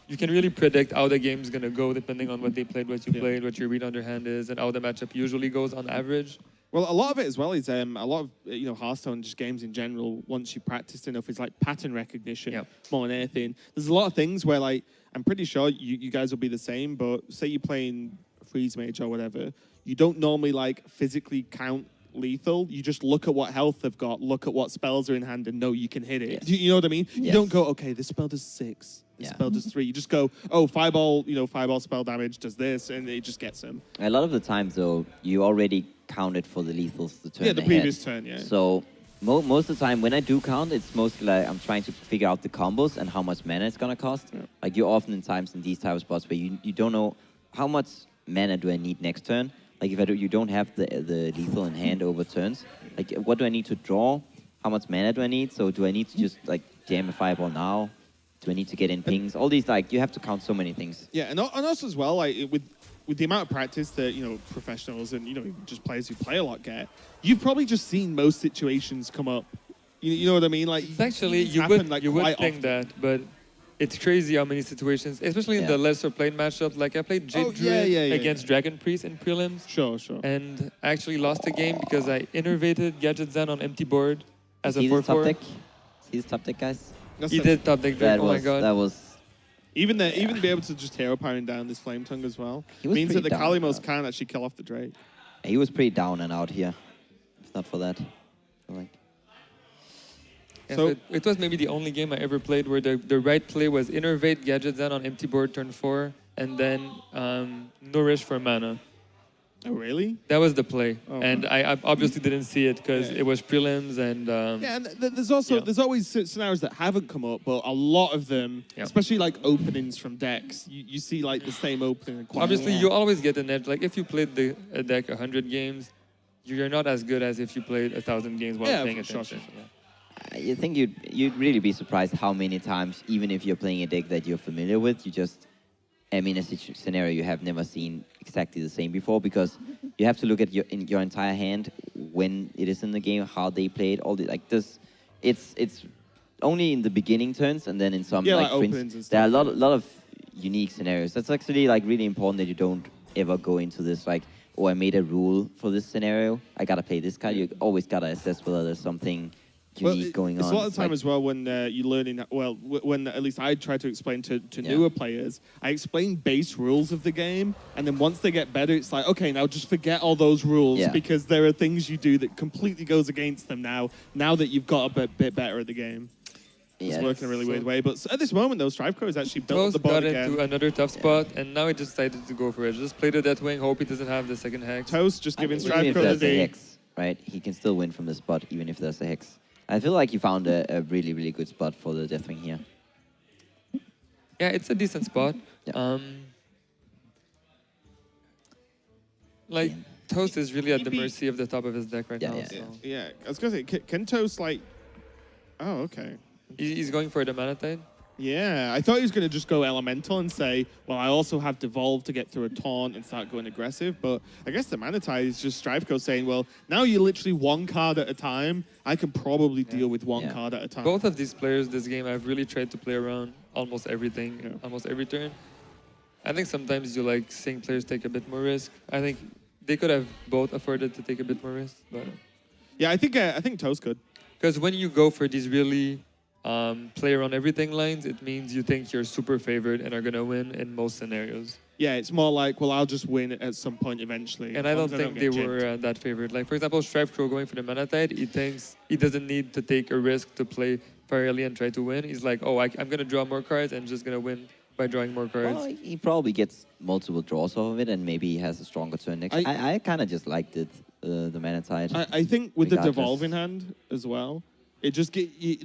you can really predict how the game's going to go depending on what they played, what you Yeah. played, what your read on their hand is, and how the matchup usually goes on average. Well, a lot of it as well is a lot of Hearthstone, just games in general. Once you practice enough, is like pattern recognition more than anything. There's a lot of things where like I'm pretty sure you guys will be the same. But say you're playing Freeze Mage or whatever, you don't normally like physically count lethal. You just look at what health they've got, look at what spells are in hand, and know you can hit it. Yes. You know what I mean? You Yes. don't go, okay, this spell does 6. This Yeah. spell does 3. You just go, oh, fireball, fireball spell damage does this, and it just gets them. A lot of the times though, you already counted for the lethals the turn Yeah, the ahead. previous turn, yeah. So most of the time when I do count, it's mostly like I'm trying to figure out the combos and how much mana it's gonna cost. Yeah. Like you're often in times in these type of spots where you don't know how much mana do I need next turn? Like if you don't have the lethal in hand over turns, like what do I need to draw? How much mana do I need? So do I need to just like jam a fireball now? Do I need to get in pings? All these, like, you have to count so many things. Yeah, and also as well, like with the amount of practice that professionals and just players who play a lot get, you've probably just seen most situations come up. You know what I mean? Like It's actually it's you happened, would like, you would quite think often. that, but it's crazy how many situations, especially in Yeah. the lesser played matchups. Like I played Jade Druid against Dragon Priest in prelims, Sure. and I actually lost the game because I innervated Gadget Zen on empty board as a See this top 4/4. deck? See this top deck, guys? That's He the- did top deck That Dragon. Oh my was god. that was. Even be able to just hero pounding down this flame tongue as well He was means that the pretty down and Kalimos out. can actually kill off the Drake. He was pretty down and out here. If not for that, like. Yeah, So- so it was maybe the only game I ever played where the right play was innervate Gadget Zen on empty board turn 4, and then nourish for mana. Oh really? That was the play, Oh, and I obviously didn't see it because Yeah. it was prelims and Yeah, and there's also Yeah. there's always scenarios that haven't come up, but a lot of them, Yeah. especially like openings from decks, you see like the same opening. Quite obviously Yeah. you always get an edge. Like if you played a deck 100 games, you're not as good as if you played 1,000 games while Yeah, paying for sure, attention. sure. Yeah. You think you'd really be surprised how many times, even if you're playing a deck that you're familiar with, you just, I mean, a scenario you have never seen exactly the same before, because you have to look at your entire hand when it is in the game, how they played, all the like this. It's only in the beginning turns, and then in some Yeah, like like for openings and there are a stuff. lot of unique scenarios. That's actually like really important that you don't ever go into this like, oh, I made a rule for this scenario, I gotta play this card. You always gotta assess whether there's something unique going it's on. a lot of time like, as well when you're learning. Well, when at least I try to explain to Yeah. newer players, I explain base rules of the game, and then once they get better, it's like, okay, now just forget all those rules Yeah. because there are things you do that completely goes against them now. Now that you've got a bit better at the game, it's yeah, working a really so- weird way. But at this moment, though, Strifecro has actually built Toast the board got again. into another tough spot, and now he decided to go for it. Just play the Deathwing, hope he doesn't have the second hex. Toast just giving even if Strifecro the there's a D. hex, right? He can still win from the spot, even if there's a hex. I feel like he found a really, really good spot for the Deathwing here. Yeah, it's a decent spot. Yeah. Like Yeah. Toast is really at the Maybe- mercy of the top of his deck right Yeah, now. yeah. So Yeah, I was gonna say, can Toast like? Oh, okay. he's going for the mana tide. Yeah, I thought he was going to just go elemental and say, well, I also have devolve to get through a taunt and start going aggressive. But I guess the mana tide is just Strifecro saying, well, now you're literally one card at a time. I can probably deal with one Yeah. card at a time. Both of these players this game, I've really tried to play around almost everything, Yeah. almost every turn. I think sometimes you like seeing players take a bit more risk. I think they could have both afforded to take a bit more risk, but Yeah, I think Toast could. because when you go for these really play around everything lines, it means you think you're super favored and are gonna win in most scenarios. Yeah, it's more like, well, I'll just win at some point eventually. And as I long don't as think get they gypped. were that favored. Like for example, Strifecro going for the mana tide, he thinks he doesn't need to take a risk to play fairly and try to win. He's like, oh, I'm gonna draw more cards and just gonna win by drawing more cards. Well, he probably gets multiple draws off of it, and maybe he has a stronger turn next. I kind of just liked it, the mana tide. I think with the Regardless. devolve in hand as well, it just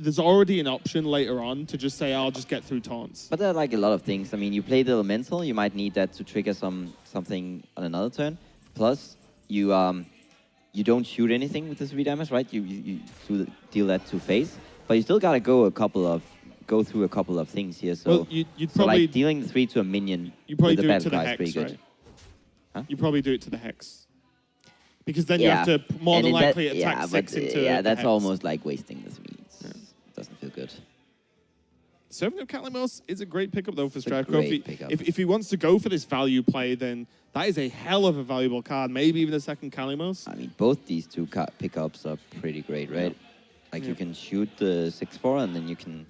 there's already an option later on to just say, I'll just get through taunts. But there are like a lot of things. I mean, you play the elemental, you might need that to trigger something on another turn. Plus, you don't shoot anything with the 3 damage, right? You deal that to face, but you still gotta go through a couple of things here. So, Well, you'd so probably like dealing the 3 to a minion you probably with do a it to battle the cry is hex, pretty good. right? Huh? You probably do it to the hex. Because then Yeah. you have to more And than in that- likely attack yeah, 6 but, into yeah, the that's hex. almost like wasting the 3. Doesn't feel good. Serving of Kalimos is a great pickup, though, for It's a Strifecro. great pickup. If he wants to go for this value play, then that is a hell of a valuable card. Maybe even a second Kalimos. I mean, both these two pickups are pretty great, right? Like you can shoot the 6/4, and then you can.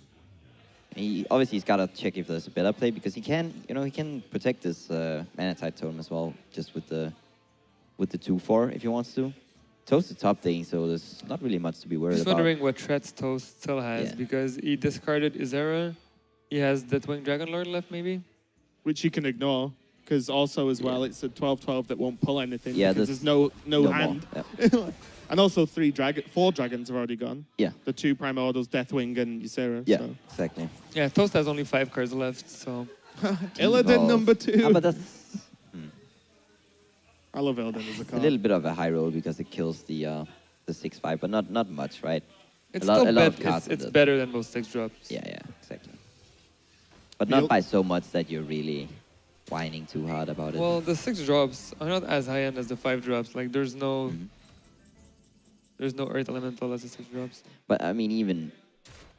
Obviously, he's got to check if there's a better play, because he can protect this mana tide totem as well, just with the 2/4 if he wants to. Toast the top thing, so there's not really much to be worried Just about. wondering what threats Toast still has, Yeah. because he discarded Izera. He has Deathwing Dragon Lord left, maybe. Which you can ignore. Because also, as well, it's a 12/12 that won't pull anything. Yeah, because there's there's no more. hand. Yeah. And also 4 dragons have already gone. Yeah. The 2 Primordials, Deathwing and Ysera. Yeah, So. exactly. Yeah, Toast has only 5 cards left, so Illidan Oh. number 2. Ah, but that's I love Elden as a It's a card. little bit of a high roll because it kills the 6/5, but not much, right? It's a lot still of cards it's with it. better than most 6-drops. Yeah, exactly. But Feel- not by so much that you're really whining too hard about it. Well, the 6-drops are not as high end as the 5-drops. Like there's no Mhm. Earth Elemental as the 6-drops. But I mean,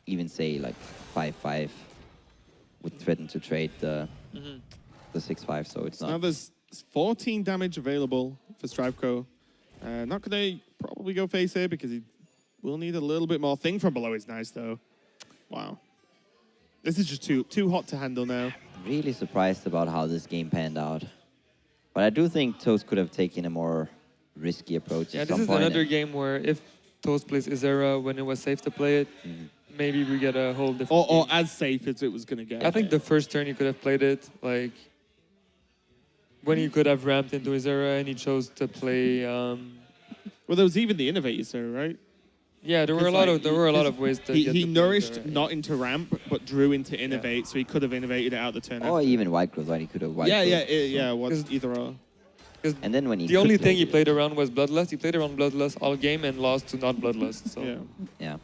even say like 5/5 would threaten to trade the 6/5, so it's Now not. there's 14 damage available for Strifecro. Not going to probably go face here because he will need a little bit more. Thing from below is nice though. Wow. This is just too hot to handle now. Really surprised about how this game panned out. But I do think Toast could have taken a more risky approach Yeah, at this some is point. another game where if Toast plays Isera when it was safe to play it, maybe we get a whole different Or game. as safe as it was going to get. I think the first turn you could have played it like when you could have ramped into Isera and he chose to play. Well, there was even the Innovator, sir, right? Yeah, there were a Because, lot like, of ways to. He get to play nourished Isera. not into ramp, but drew into Innovate, so he could have innovated it out the turn Or after. even White Growth, right? He could have White Yeah, Growth. yeah, what's 'Cause- either or. And then when he The could only play thing he it- played around was Bloodlust. He played around Bloodlust all game and lost to not Bloodlust. So Yeah. Yeah.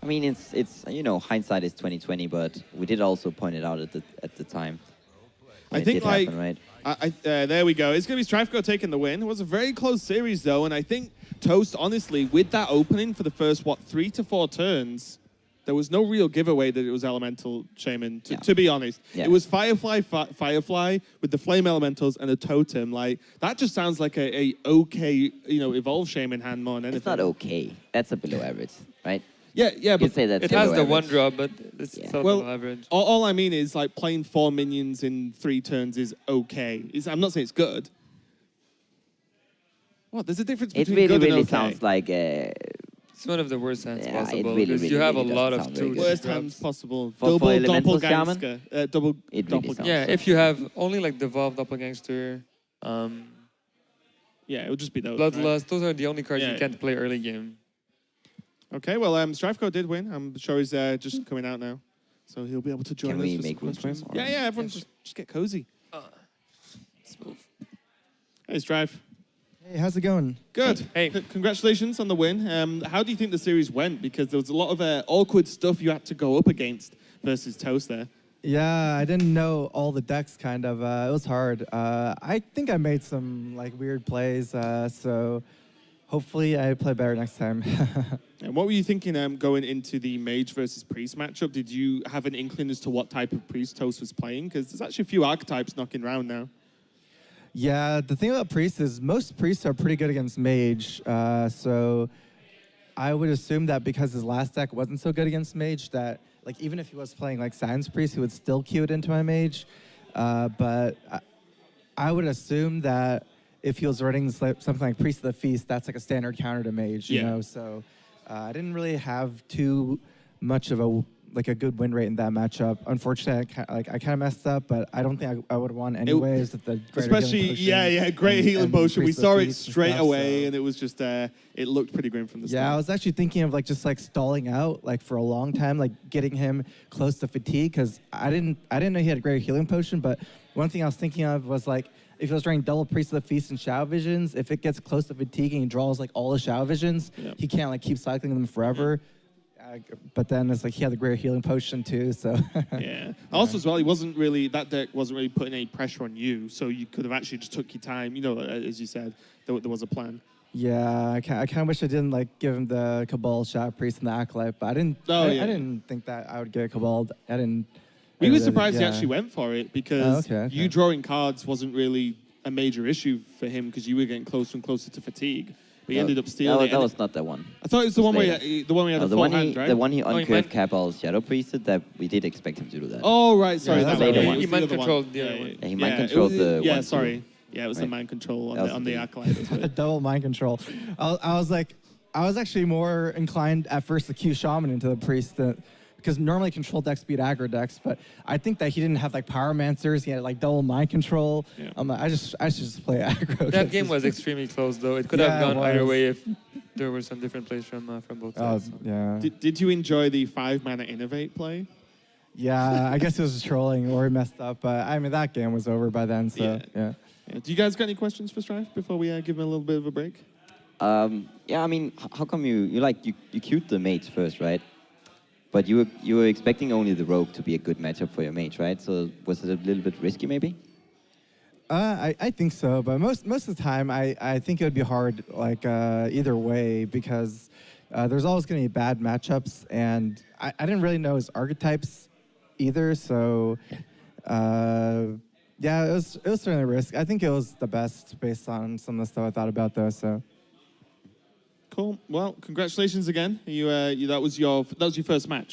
I mean, it's hindsight is 2020, but we did also point it out at the time. when I it think did like happen, right? there we go. It's going to be Strifecro taking the win. It was a very close series though, and I think Toast, honestly, with that opening for the first 3 to 4 turns, there was no real giveaway that it was Elemental Shaman. Yeah. To be honest, Yeah. it was Firefly with the Flame Elementals and a totem. Like that just sounds like a okay Evolve Shaman hand more than anything. It's not okay. That's a below average, right? Yeah, You but could say that's it has below the one average. drop, but it's Yeah. still Well, below average. all I mean is like playing 4 minions in 3 turns is okay. I'm not saying it's good. What? There's a difference It between good really and okay. sounds like It's one of the worst hands Yeah, it possible really, because really, you have really a lot doesn't of sound very 2 good. Worst drops. hands possible. For Double Elemental Shaman? doppelganger. Double It really doppelganger. sounds Yeah, if you have only like Devolve Doppelgangster, Yeah, it would just be those. right? Bloodlust, those are the only cards Yeah. you can't play early game. Okay, well, Strifecro did win. I'm sure he's just coming out now, so he'll be able to join Can us. we for some make room for him, questions. or- Yeah, yeah. Everyone, Yes. just get cozy. Smooth. Hey, Strife. Hey, how's it going? Good. Hey. Congratulations on the win. How do you think the series went? Because there was a lot of awkward stuff you had to go up against versus Toast there. Yeah, I didn't know all the decks, kind of. It was hard. I think I made some like weird plays, so hopefully I play better next time. And what were you thinking going into the Mage versus Priest matchup? Did you have an inkling as to what type of Priest Toast was playing? Because there's actually a few archetypes knocking around now. Yeah, the thing about Priest is most Priests are pretty good against Mage, so I would assume that because his last deck wasn't so good against Mage, that like even if he was playing like Science Priest, he would still queue it into my Mage. But I would assume that if he was running something like Priest of the Feast, that's like a standard counter to Mage, you Yeah. know. So I didn't really have too much of a good win rate in that matchup. Unfortunately, I kind of messed up, but I don't think I would have won anyways with the greater Especially, healing potion yeah, great and- healing and potion. We Priest of saw the it Feast and straight stuff, away, so- and it was just, it looked pretty grim from the Yeah, I start. was actually thinking of like just like stalling out like for a long time, like getting him close to fatigue because I didn't know he had a great healing potion. But one thing I was thinking of was like if he was running double Priest of the Feast and Shadow Visions, if it gets close to fatigue and he draws like all the Shadow Visions, Yeah. he can't like keep cycling them forever. But then it's like he had the great healing potion too, so Yeah. Also, as well, that deck wasn't really putting any pressure on you, so you could have actually just took your time. As you said, there was a plan. Yeah, I kind of wish I didn't like give him the Cabal Shadow Priest and the Acolyte, but I didn't. Oh, yeah. I didn't think that I would get Cabal. I didn't. We I were really- surprised he yeah. actually went for it because okay. you drawing cards wasn't really a major issue for him because you were getting closer and closer to fatigue. But he ended up stealing it. That and was not the one. I thought it was the was one where later. he had a The full one hand, he right? the one he Oh, he uncurved meant- Cabal Shadow Priested, that we did expect him to do that. Oh, right. Sorry, Yeah, that that's the later one. one. It was He the mind other controlled one. the other one. Yeah, he mind it was- controlled the Yeah, one, sorry. too. Yeah, it was the Right. mind control That was on the the big- Acolyte. That's right. Double mind control. I was actually more inclined at first to cue Shaman into the Priest because normally control decks beat aggro decks, but I think that he didn't have like Pyromancers. He had like double mind control. Yeah. I should just play aggro. That game was extremely close, though. It could Yeah, have it gone either was. way if there were some different plays from both Oh sides. so. yeah, Did you enjoy the 5-mana Innovate play? yeah. I guess it was just trolling or he messed up, but I mean that game was over by then. So Yeah. yeah. Yeah. Do you guys got any questions for Strife before we give him a little bit of a break? Yeah, I mean, how come you queued the mates first, right? But you were expecting only the rogue to be a good matchup for your mage, right? So was it a little bit risky, maybe? I think so, but most of the time, I think it would be hard, like either way, because there's always going to be bad matchups, and I didn't really know his archetypes either, so yeah, it was certainly a risk. I think it was the best based on some of the stuff I thought about, though. So Cool. Well, congratulations again. That was your first match, right?